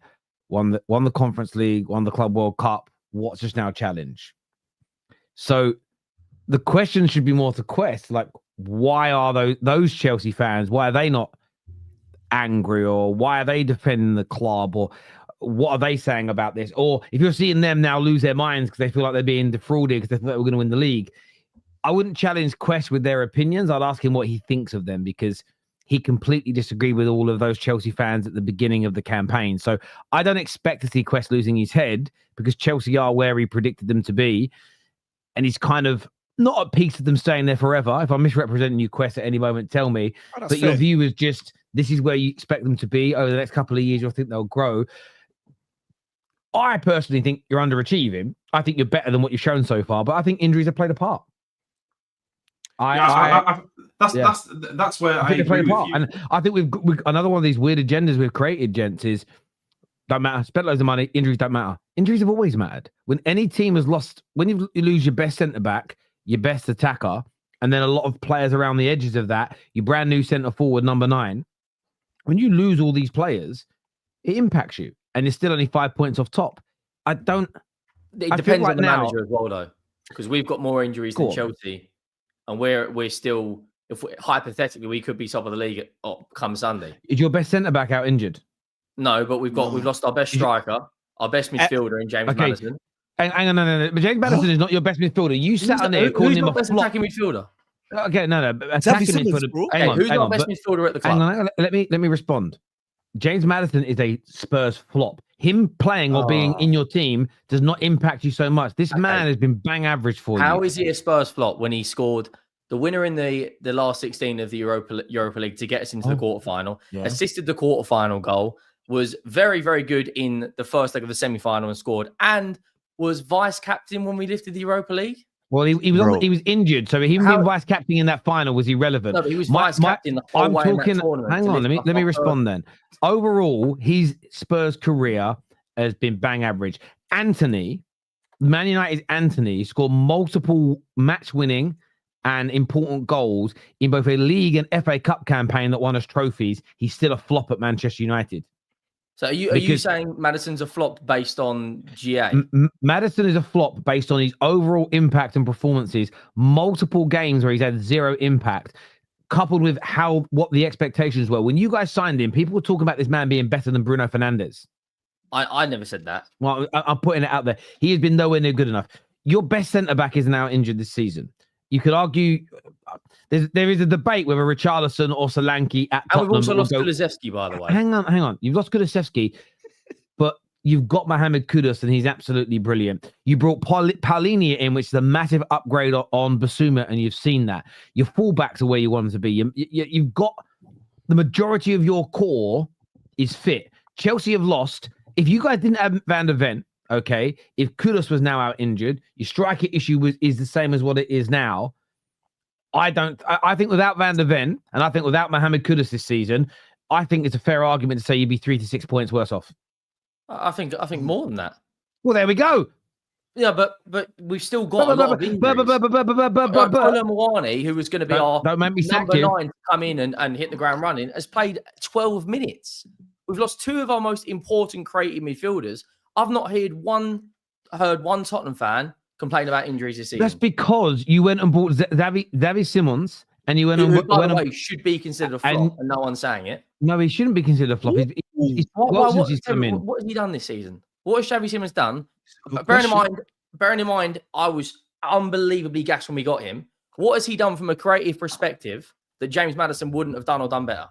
Won the Conference League, won the Club World Cup. What's just now challenge? So the question should be more to Kwess, like, why are those Chelsea fans, why are they not angry, or why are they defending the club, or what are they saying about this? Or if you're seeing them now lose their minds because they feel like they're being defrauded because they thought they were going to win the league, I wouldn't challenge Kwess with their opinions. I'd ask him what he thinks of them, because he completely disagreed with all of those Chelsea fans at the beginning of the campaign. So I don't expect to see Kwess losing his head, because Chelsea are where he predicted them to be. And he's kind of not at peace with them staying there forever. If I'm misrepresenting you, Kwess, at any moment, tell me. But your view is just, this is where you expect them to be over the next couple of years. You'll think they'll grow. I personally think you're underachieving. I think you're better than what you've shown so far, but I think injuries have played a part. That's where I agree with you. And I think we've another one of these weird agendas we've created, gents, is don't matter. Spent loads of money. Injuries don't matter. Injuries have always mattered. When any team has lost, when you lose your best centre back, your best attacker, and then a lot of players around the edges of that, your brand new centre forward, number 9, when you lose all these players, it impacts you. And it's still only 5 points off top. It depends on the manager as well, though, because we've got more injuries than Chelsea, and we're still, hypothetically, we could be top of the league come Sunday. Is your best centre back out injured? No, but we've lost our best striker, our best midfielder in James Maddison. Hang on, no. But James Maddison is not your best midfielder. You sat on there calling him a best attacking midfielder. Okay, no. Attacking midfielder. Who's our best midfielder at the club? Hang on, let me respond. James Maddison is a Spurs flop. Him playing or being in your team does not impact you so much. This man has been bang average for you. How is he a Spurs flop when he scored the winner in the last 16 of the Europa League to get us into the quarterfinal, assisted the quarterfinal goal, was very, very good in the first leg of the semi-final and scored, and was vice-captain when we lifted the Europa League. Well, he was injured, so him being vice-captain in that final was irrelevant. No, but he was vice-captain the whole way in that tournament. Hang on, let me respond then. Overall, his Spurs career has been bang average. Anthony, Man United's Anthony, scored multiple match-winning and important goals in both a league and FA Cup campaign that won us trophies. He's still a flop at Manchester United. So are you saying Maddison's a flop based on GA? Maddison is a flop based on his overall impact and performances. Multiple games where he's had zero impact, coupled with what the expectations were. When you guys signed him, people were talking about this man being better than Bruno Fernandes. I never said that. Well, I'm putting it out there. He has been nowhere near good enough. Your best centre-back is now injured this season. You could argue there is a debate whether Richarlison or Solanke at Tottenham. And we've also lost Kulusevski, by the way. Hang on. You've lost Kulusevski, but you've got Mohamed Kudus, and he's absolutely brilliant. You brought Paulinho in, which is a massive upgrade on Basuma, and you've seen that. Your fullbacks are where you want them to be. You've got the majority of your core is fit. Chelsea have lost. If you guys didn't have Van der Ven, okay, if Kudus was now out injured, your striker issue is the same as what it is now. I think without Van der Ven, and I think without Mohamed Kudus this season, I think it's a fair argument to say you'd be 3 to 6 points worse off. I think more than that. Well, there we go. Yeah, but we've still got a lot of injuries. Mawani, who was going to be our number 9 to come in and hit the ground running, has played 12 minutes. We've lost 2 of our most important creative midfielders. I've not heard one Tottenham fan complain about injuries this season. That's because you went and bought Xavi Simons, and you went and by the way, should be considered a flop, and no one's saying it. No, he shouldn't be considered a flop. What has he done this season? What has Xavi Simons done? Bearing in mind, I was unbelievably gassed when we got him. What has he done from a creative perspective that James Maddison wouldn't have done or done better?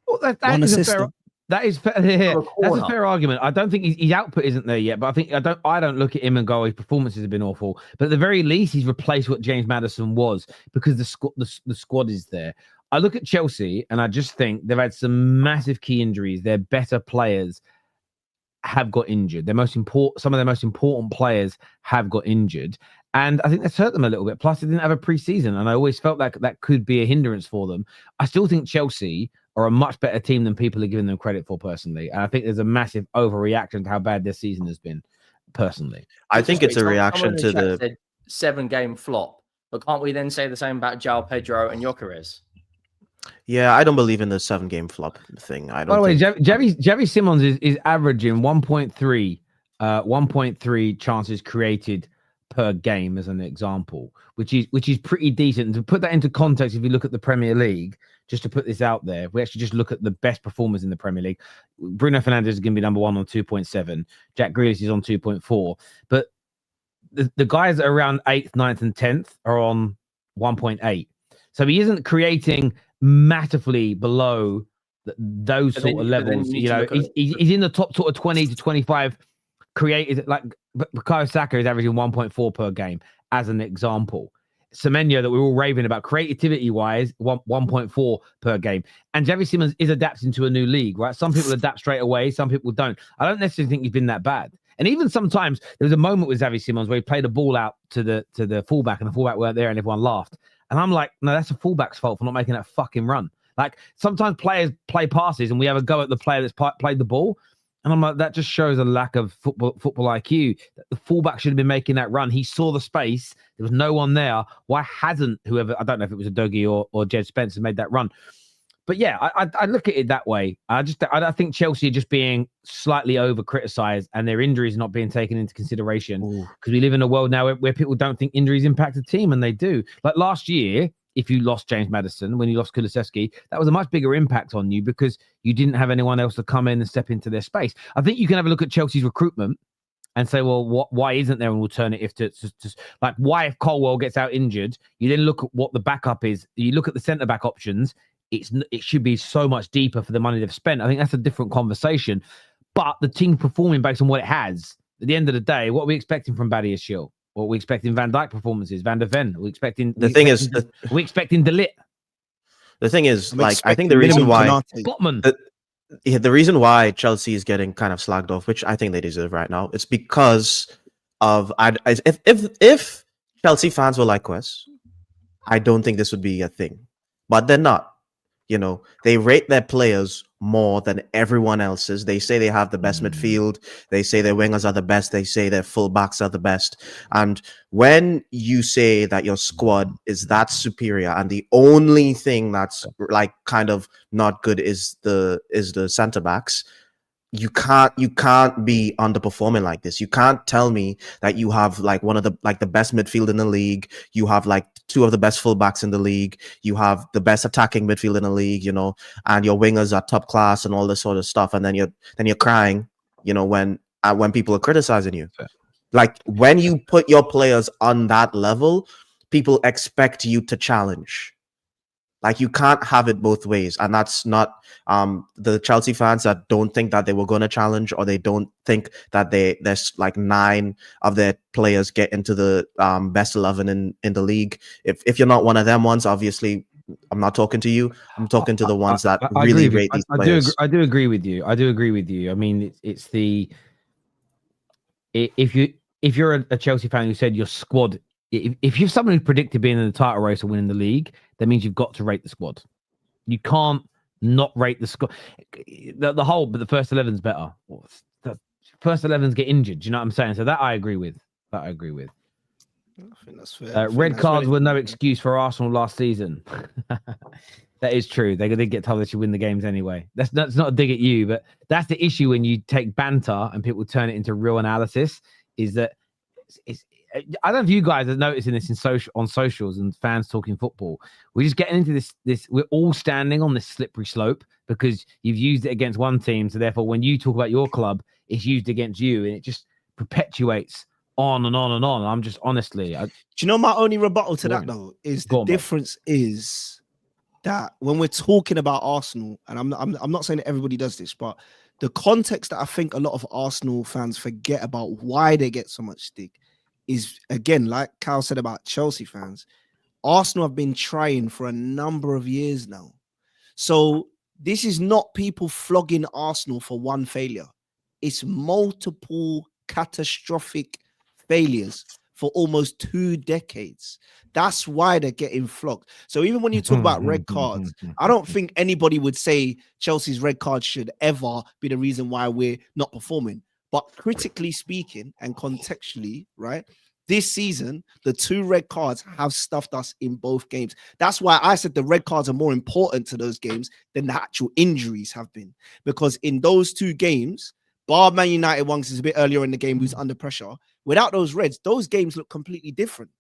Well, that is fair. That's a fair argument. I don't think his output isn't there yet, but I don't look at him and go, his performances have been awful. But at the very least, he's replaced what James Maddison was because the squad is there. I look at Chelsea and I just think they've had some massive key injuries. Their better players have got injured. Some of their most important players have got injured. And I think that's hurt them a little bit. Plus, they didn't have a preseason. And I always felt like that could be a hindrance for them. I still think Chelsea are a much better team than people are giving them credit for, personally. And I think there's a massive overreaction to how bad their season has been, personally. I think it's a reaction to the 7-game flop. But can't we then say the same about João Pedro and Gyökeres? Yeah, I don't believe in the 7-game flop thing. By the way, Xavi Simons is averaging 1.3 chances created per game as an example, which is pretty decent. And to put that into context, if you look at the Premier League, just to put this out there, we actually just look at the best performers in the Premier League. Bruno Fernandes is going to be number 1 on 2.7. Jack Grealish is on 2.4. But the guys that are around 8th, 9th, and 10th are on 1.8. So he isn't creating massively below those sort of levels. You know, he's in the top sort of 20 to 25 creators. Like Bukayo Saka is averaging 1.4 per game, as an example. Semenyo, that we're all raving about, creativity-wise, 1.4 per game. And Xavi Simons is adapting to a new league, right? Some people adapt straight away, some people don't. I don't necessarily think he's been that bad. And even sometimes there was a moment with Xavi Simons where he played a ball out to the fullback, and the fullback weren't there, and everyone laughed. And I'm like, no, that's a fullback's fault for not making that fucking run. Like, sometimes players play passes and we have a go at the player that's played the ball. And I'm like, that just shows a lack of football IQ. The fullback should have been making that run. He saw the space. There was no one there. Why hasn't whoever, I don't know if it was a Dougie or Jed Spencer, made that run. But yeah, I look at it that way. I think Chelsea are just being slightly over-criticised and their injuries not being taken into consideration, because we live in a world now where people don't think injuries impact a team, and they do. Like last year, if you lost James Maddison, when you lost Kulusevski, that was a much bigger impact on you because you didn't have anyone else to come in and step into their space. I think you can have a look at Chelsea's recruitment and say, well, why isn't there an alternative to like, why if Colwell gets out injured, you then look at what the backup is. You look at the centre-back options. It should be so much deeper for the money they've spent. I think that's a different conversation. But the team performing based on what it has, at the end of the day, what are we expecting from Badiashile? What are we expecting Van Dijk performances? Van der Ven? Are we expecting De Ligt? The thing is, like, I think the reason why Botman. Yeah, the reason why Chelsea is getting kind of slagged off, which I think they deserve right now, it's because of if Chelsea fans were like Kwess, I don't think this would be a thing. But they're not. You know, they rate their players more than everyone else's. They say they have the best midfield. They say their wingers are the best. They say their fullbacks are the best. And when you say that your squad is that superior and the only thing that's like kind of not good is the centre backs, you can't be underperforming like this. You can't tell me that you have like one of the best midfield in the league. You have like two of the best fullbacks in the league. You have the best attacking midfield in the league, you know, and your wingers are top class and all this sort of stuff. And then you're crying, you know, when people are criticizing you. Like when you put your players on that level, people expect you to challenge. Like you can't have it both ways, and that's not the Chelsea fans that don't think that they were going to challenge, or they don't think that there's like 9 of their players get into the best 11 in the league. If you're not one of them ones, obviously, I'm not talking to you. I'm talking to the ones that really rate these players. I do agree with you. I mean, it's if you're a Chelsea fan who said your squad. If you're someone who predicted being in the title race or winning the league, that means you've got to rate the squad. You can't not rate the squad. But the first 11's better. The first 11's get injured. Do you know what I'm saying? So that I agree with. I think that's fair. Red cards were no excuse for Arsenal last season. That is true. They did get told they should win the games anyway. That's not a dig at you, but that's the issue when you take banter and people turn it into real analysis. Is that it's I don't know if you guys are noticing this on socials and fans talking football. We're just getting into this. We're all standing on this slippery slope because you've used it against one team. So therefore, when you talk about your club, it's used against you, and it just perpetuates on and on and on. I'm just honestly. Do you know my only rebuttal to that though is the difference is that when we're talking about Arsenal, and I'm not saying that everybody does this, but the context that I think a lot of Arsenal fans forget about why they get so much stick is, again, like Cal said about Chelsea fans, Arsenal have been trying for a number of years now. So this is not people flogging Arsenal for one failure. It's multiple catastrophic failures for almost 2 decades. That's why they're getting flogged. So even when you talk about red cards, I don't think anybody would say Chelsea's red cards should ever be the reason why we're not performing. But critically speaking and contextually, right, this season, the 2 red cards have stuffed us in both games. That's why I said the red cards are more important to those games than the actual injuries have been. Because in those 2 games, bar Man United once is a bit earlier in the game who's under pressure, without those reds, those games look completely different.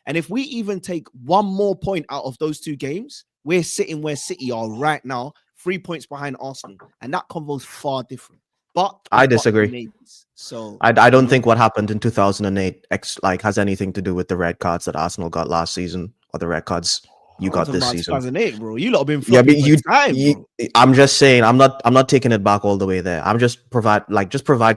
And if we even take one more point out of those 2 games, we're sitting where City are right now, 3 points behind Arsenal. And that convo's far different. But I disagree. So I don't think what happened in 2008 has anything to do with the red cards that Arsenal got last season or the red cards you got this season. 2008, bro. You lot have been I'm just saying I'm not taking it back all the way there. I'm just provide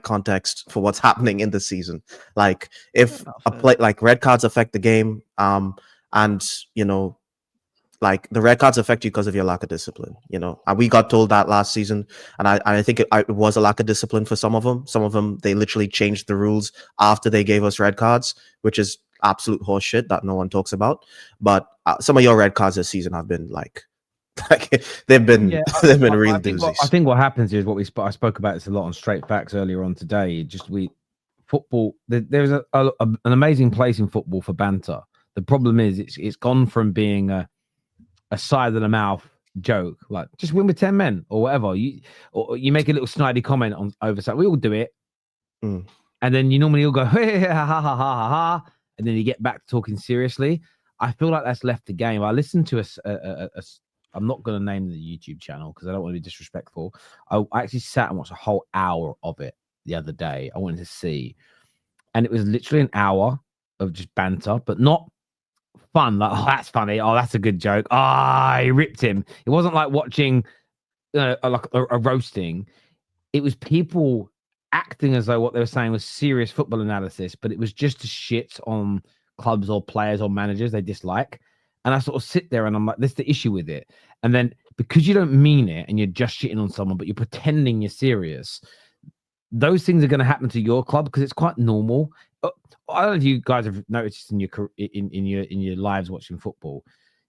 context for what's happening in the season. Like if a play like red cards affect the game, and you know, like the red cards affect you because of your lack of discipline, you know, and we got told that last season, and I think it was a lack of discipline for some of them. Some of them, they literally changed the rules after they gave us red cards, which is absolute horseshit that no one talks about. But some of your red cards this season have been like they've been real doozies. I think what happens is I spoke about this a lot on Straight Facts earlier on today. Football. There's an amazing place in football for banter. The problem is it's gone from being a side of the mouth joke, like just win with 10 men or whatever. You make a little snidey comment on oversight. We all do it. And then you normally all go, hey, ha, ha, ha, ha, ha, and then you get back to talking seriously. I feel like that's left the game. I listened to I'm not going to name the YouTube channel because I don't want to be disrespectful. I actually sat and watched a whole hour of it the other day. I wanted to see. And it was literally an hour of just banter, but not fun, like, oh, that's funny, oh, that's a good joke, he ripped him. It wasn't like watching like a roasting. It was people acting as though what they were saying was serious football analysis, but it was just to shit on clubs or players or managers they dislike. And I sort of sit there and I'm like, this is the issue with it. And then because you don't mean it and you're just shitting on someone, but you're pretending you're serious, those things are going to happen to your club because it's quite normal. I don't know if you guys have noticed in your lives watching football,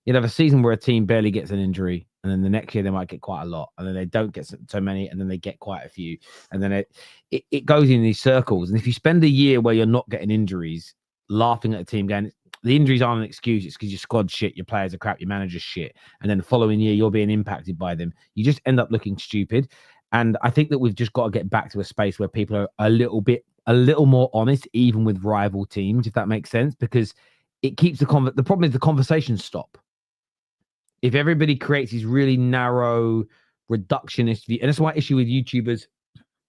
you'd have a season where a team barely gets an injury, and then the next year they might get quite a lot, and then they don't get so many, and then they get quite a few, and then it goes in these circles. And if you spend a year where you're not getting injuries, laughing at a team going, the injuries aren't an excuse, it's because your squad's shit, your players are crap, your manager's shit, and then the following year you're being impacted by them, you just end up looking stupid. And I think that we've just got to get back to a space where people are a little more honest, even with rival teams, if that makes sense, because it keeps the problem is the conversations stop. If everybody creates these really narrow, reductionist view, and that's my issue with YouTubers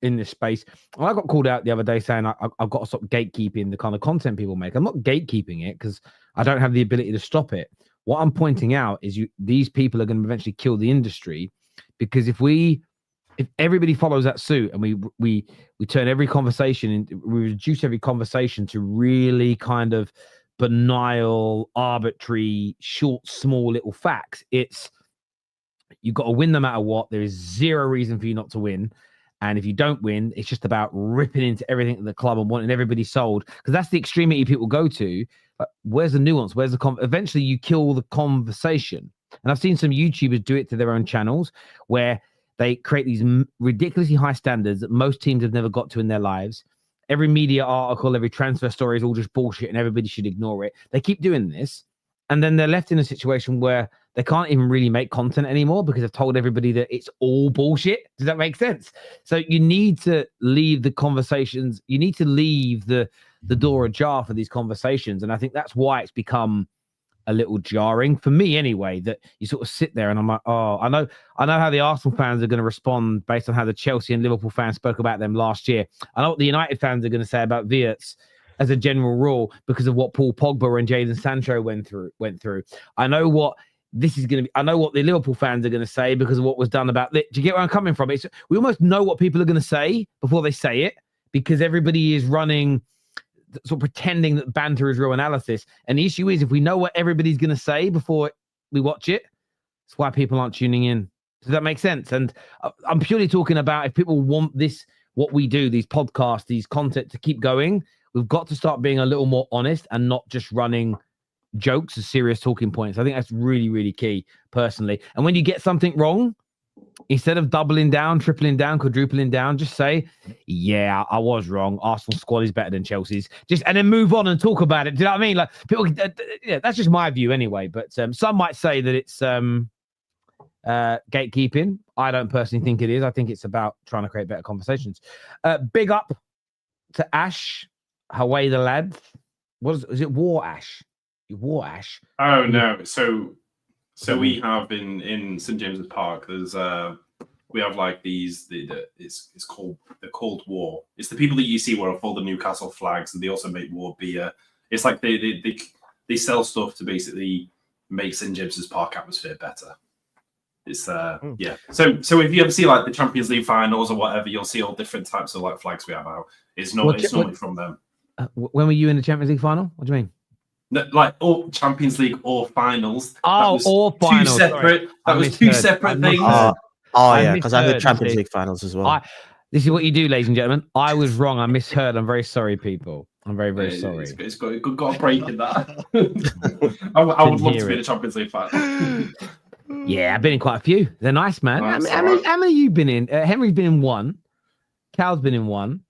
in this space. And I got called out the other day saying I've got to stop gatekeeping the kind of content people make. I'm not gatekeeping it because I don't have the ability to stop it. What I'm pointing out is these people are going to eventually kill the industry, because if everybody follows that suit and we turn every conversation and we reduce every conversation to really kind of banal, arbitrary, short, small little facts, it's you've got to win no matter what. There is zero reason for you not to win. And if you don't win, it's just about ripping into everything at the club and wanting everybody sold, because that's the extremity people go to. But where's the nuance? Where's the eventually you kill the conversation. And I've seen some YouTubers do it to their own channels where they create these ridiculously high standards that most teams have never got to in their lives. Every media article, every transfer story is all just bullshit and everybody should ignore it. They keep doing this. And then they're left in a situation where they can't even really make content anymore because they've told everybody that it's all bullshit. Does that make sense? So you need to leave the conversations. You need to leave the door ajar for these conversations. And I think that's why it's become a little jarring for me anyway, that you sort of sit there and I'm like, oh, I know how the Arsenal fans are going to respond based on how the Chelsea and Liverpool fans spoke about them last year. I know what the United fans are going to say about Wirtz as a general rule because of what Paul Pogba and Jadon Sancho went through. I know what this is going to be. I know what the Liverpool fans are going to say because of what was done about it. Do you get where I'm coming from? We almost know what people are going to say before they say it, because everybody is running sort of pretending that banter is real analysis. And the issue is, if we know what everybody's going to say before we watch it, that's why people aren't tuning in. Does that make sense? And I'm purely talking about if people want this, what we do, these podcasts, these content to keep going, we've got to start being a little more honest and not just running jokes as serious talking points. I think that's really, really key personally. And when you get something wrong, instead of doubling down, tripling down, quadrupling down, just say, yeah, I was wrong. Arsenal squad is better than Chelsea's. And then move on and talk about it. Do you know what I mean? Like people, yeah, that's just my view anyway. But some might say that it's gatekeeping. I don't personally think it is. I think it's about trying to create better conversations. Big up to Ash. Away the lads. Is it War Ash? War Ash. Oh no. So we have in St James's Park, there's we have like these it's called the Cold War. It's the people that you see wear all the Newcastle flags, and they also make war beer. It's like they sell stuff to basically make St James's Park atmosphere better. It's yeah. So if you ever see like the Champions League finals or whatever, you'll see all different types of like flags we have out. It's normally from them. When were you in the Champions League final? What do you mean? No, like all Champions League or finals. Or finals. That was two separate things. Yeah, because I did Champions League finals as well. This is what you do, ladies and gentlemen. I was wrong. I misheard. I'm very sorry, people. I'm very, very sorry. It's got a break in that. I would love to be in a Champions League final. Yeah, I've been in quite a few. They're nice, man. How many have you been in? Henry's been in one. Cal's been in one.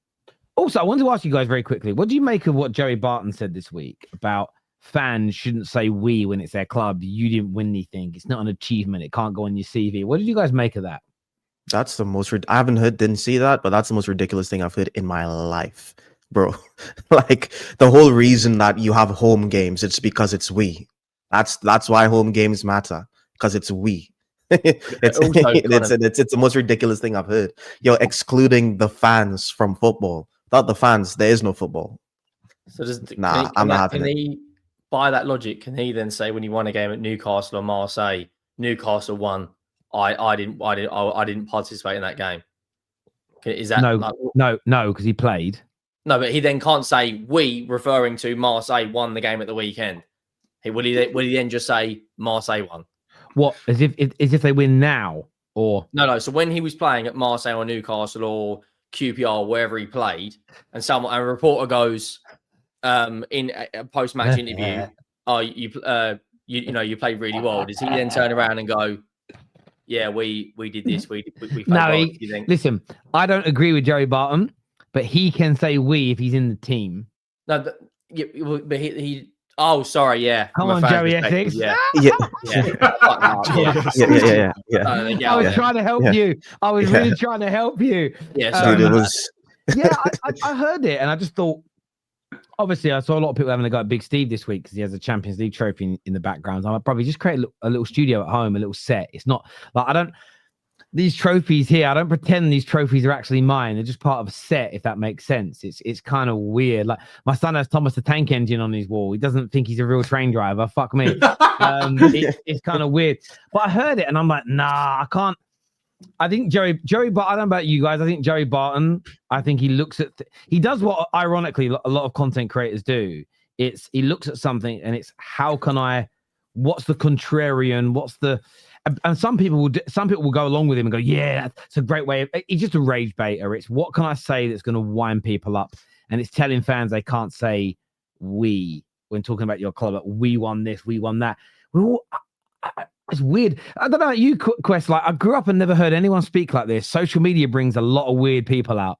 Also, I wanted to ask you guys very quickly, what do you make of what Joey Barton said this week about fans shouldn't say we when it's their club? You didn't win anything. It's not an achievement. It can't go on your CV. What did you guys make of that? That's the most... I didn't see that, but that's the most ridiculous thing I've heard in my life, bro. Like, the whole reason that you have home games, it's because it's we. That's why home games matter, because it's we. It's the most ridiculous thing I've heard. You're excluding the fans from football. Without the fans, there is no football. So I'm not having it. By that logic, can he then say when he won a game at Newcastle or Marseille, Newcastle won, I didn't participate in that game? Is that no, because he played. No, but he then can't say we, referring to Marseille, won the game at the weekend. Will he then just say Marseille won? What? As if they win now, or no? So when he was playing at Marseille or Newcastle or QPR, wherever he played, and a reporter goes in a post-match interview, "Oh, you played really well." Does he then turn around and go, "Yeah, we did this. We played well"? Listen, I don't agree with Joey Barton, but he can say "we" if he's in the team. No, but he. Oh, sorry. Yeah. Come on, Joey Essex. Yeah. Yeah. I was trying to help you. I was really trying to help you. Yeah. Sorry. I heard it, and I just thought. Obviously, I saw a lot of people having a go at Big Steve this week because he has a Champions League trophy in the background. I'll probably just create a little studio at home, a little set. It's not like these trophies here, I don't pretend these trophies are actually mine. They're just part of a set, if that makes sense. It's kind of weird. Like my son has Thomas the Tank Engine on his wall. He doesn't think he's a real train driver. Fuck me. It's kind of weird. But I heard it and I'm like, nah, I can't. I think Joey Barton, I don't know about you guys. I think Joey Barton, I think he looks at, he does what ironically a lot of content creators do. He looks at something and it's what's the contrarian? And some people will go along with him and go, yeah, that's a great way. He's just a rage baiter. It's what can I say that's going to wind people up? And it's telling fans they can't say we when talking about your club. Like, we won this, we won that. It's weird. I don't know about you, Kwess. Like, I grew up and never heard anyone speak like this. Social media brings a lot of weird people out.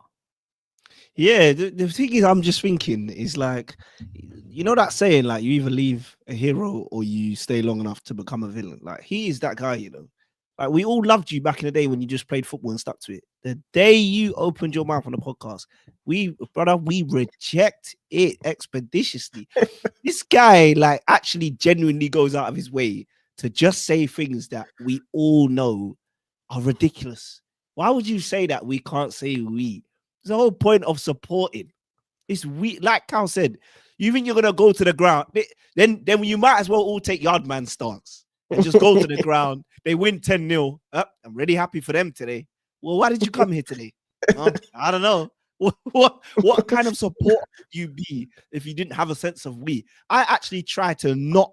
Yeah, the thing is, I'm just thinking is like, you know that saying, like, you either leave a hero or you stay long enough to become a villain. Like, he is that guy, you know. Like, we all loved you back in the day when you just played football and stuck to it. The day you opened your mouth on the podcast, we reject it expeditiously. This guy, like, actually genuinely goes out of his way to just say things that we all know are ridiculous. Why would you say that we can't say we? It's the whole point of supporting. It's we, like Cal said, you think you're gonna go to the ground, then you might as well all take Yardman stance and just go to the ground. They win 10-0. I'm really happy for them today. Well, why did you come here today? I don't know. What kind of support would you be if you didn't have a sense of we? I actually try to not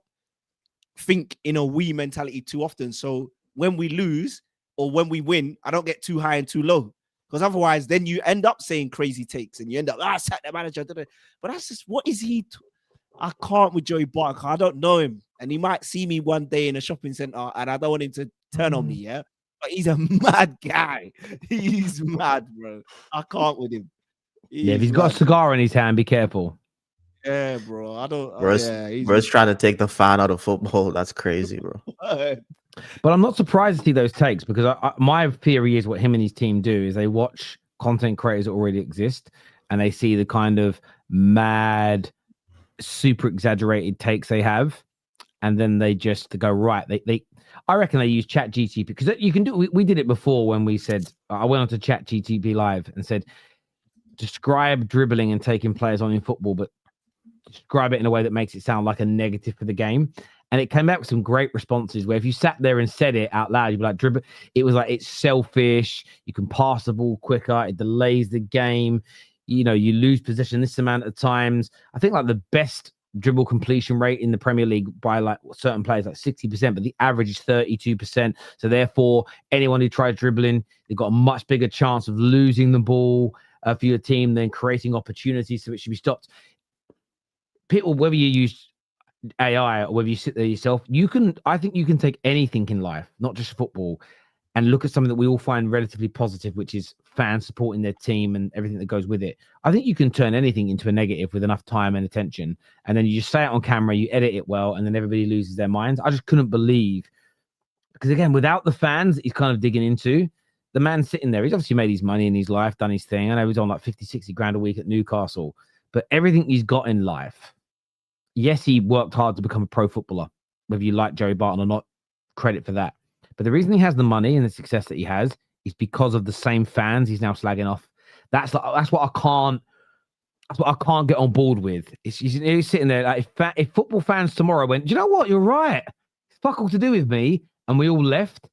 think in a we mentality too often. So when we lose or when we win, I don't get too high and too low. Because otherwise, then you end up saying crazy takes and you end up, sack the manager. But that's just, what is he? I can't with Joey Barton. I don't know him. And he might see me one day in a shopping center and I don't want him to turn on me, yeah? But he's a mad guy. He's mad, bro. I can't with him. If he's got a cigar in his hand, be careful. Yeah, bro. I don't. Bro's trying to take the fan out of football. That's crazy, bro. But I'm not surprised to see those takes because my theory is what him and his team do is they watch content creators that already exist and they see the kind of mad, super exaggerated takes they have, and then they just go right. I reckon they use Chat GTP because you can do. We did it before when we said I went on to Chat GTP live and said describe dribbling and taking players on in football, but describe it in a way that makes it sound like a negative for the game. And it came back with some great responses where if you sat there and said it out loud, you'd be like, dribble. It was like, it's selfish. You can pass the ball quicker. It delays the game. You know, you lose possession this amount of times. I think like the best dribble completion rate in the Premier League by like certain players, like 60%, but the average is 32%. So therefore, anyone who tries dribbling, they've got a much bigger chance of losing the ball for your team than creating opportunities. So it should be stopped. People, whether you use AI or whether you sit there yourself, I think you can take anything in life, not just football, and look at something that we all find relatively positive, which is fans supporting their team and everything that goes with it. I think you can turn anything into a negative with enough time and attention, and then you just say it on camera, you edit it well, and then everybody loses their minds. I just couldn't believe, because again, without the fans he's kind of digging into, the man sitting there, he's obviously made his money in his life, done his thing. I know he's on like 50, 60 grand a week at Newcastle, but everything he's got in life, yes, he worked hard to become a pro footballer, whether you like Joey Barton or not, credit for that. But the reason he has the money and the success that he has is because of the same fans he's now slagging off. That's what I can't get on board with. He's sitting there like, if football fans tomorrow went, do you know what? You're right. It's fuck all to do with me. And we all left.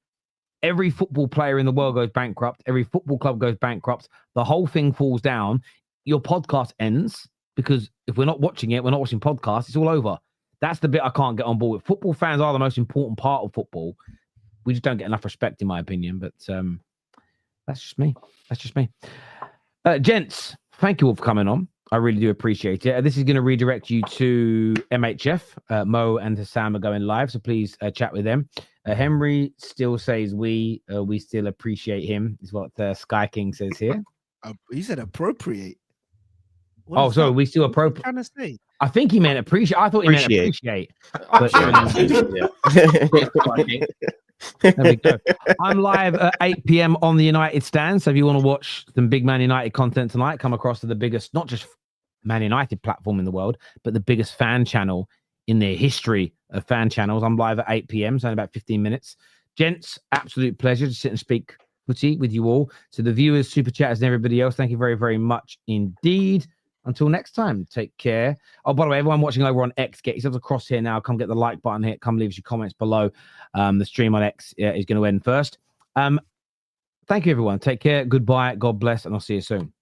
Every football player in the world goes bankrupt. Every football club goes bankrupt. The whole thing falls down. Your podcast ends because if we're not watching it, we're not watching podcasts. It's all over. That's the bit I can't get on board with. Football fans are the most important part of football. We just don't get enough respect, in my opinion. But that's just me. That's just me. Gents, thank you all for coming on. I really do appreciate it. This is going to redirect you to MHF. Mo and Hassam are going live, so please chat with them. Henry still says we still appreciate him, is what Sky King says here. He said appropriate. So we still appropriate. Trying to say? I think he meant appreciate. I thought he meant appreciate. But, there we go. I'm live at 8 p.m. on the United Stand. So if you want to watch some big Man United content tonight, come across to the biggest, not just Man United platform in the world, but the biggest fan channel in the history of fan channels. I'm live at 8 p.m. So in about 15 minutes. Gents, absolute pleasure to sit and speak footy with you all. To the viewers, super chatters, and everybody else, thank you very, very much indeed. Until next time, take care. Oh, by the way, everyone watching over on X, get yourselves across here now. Come get the like button here. Come leave us your comments below. The stream on X is going to end first. Thank you, everyone. Take care. Goodbye. God bless. And I'll see you soon.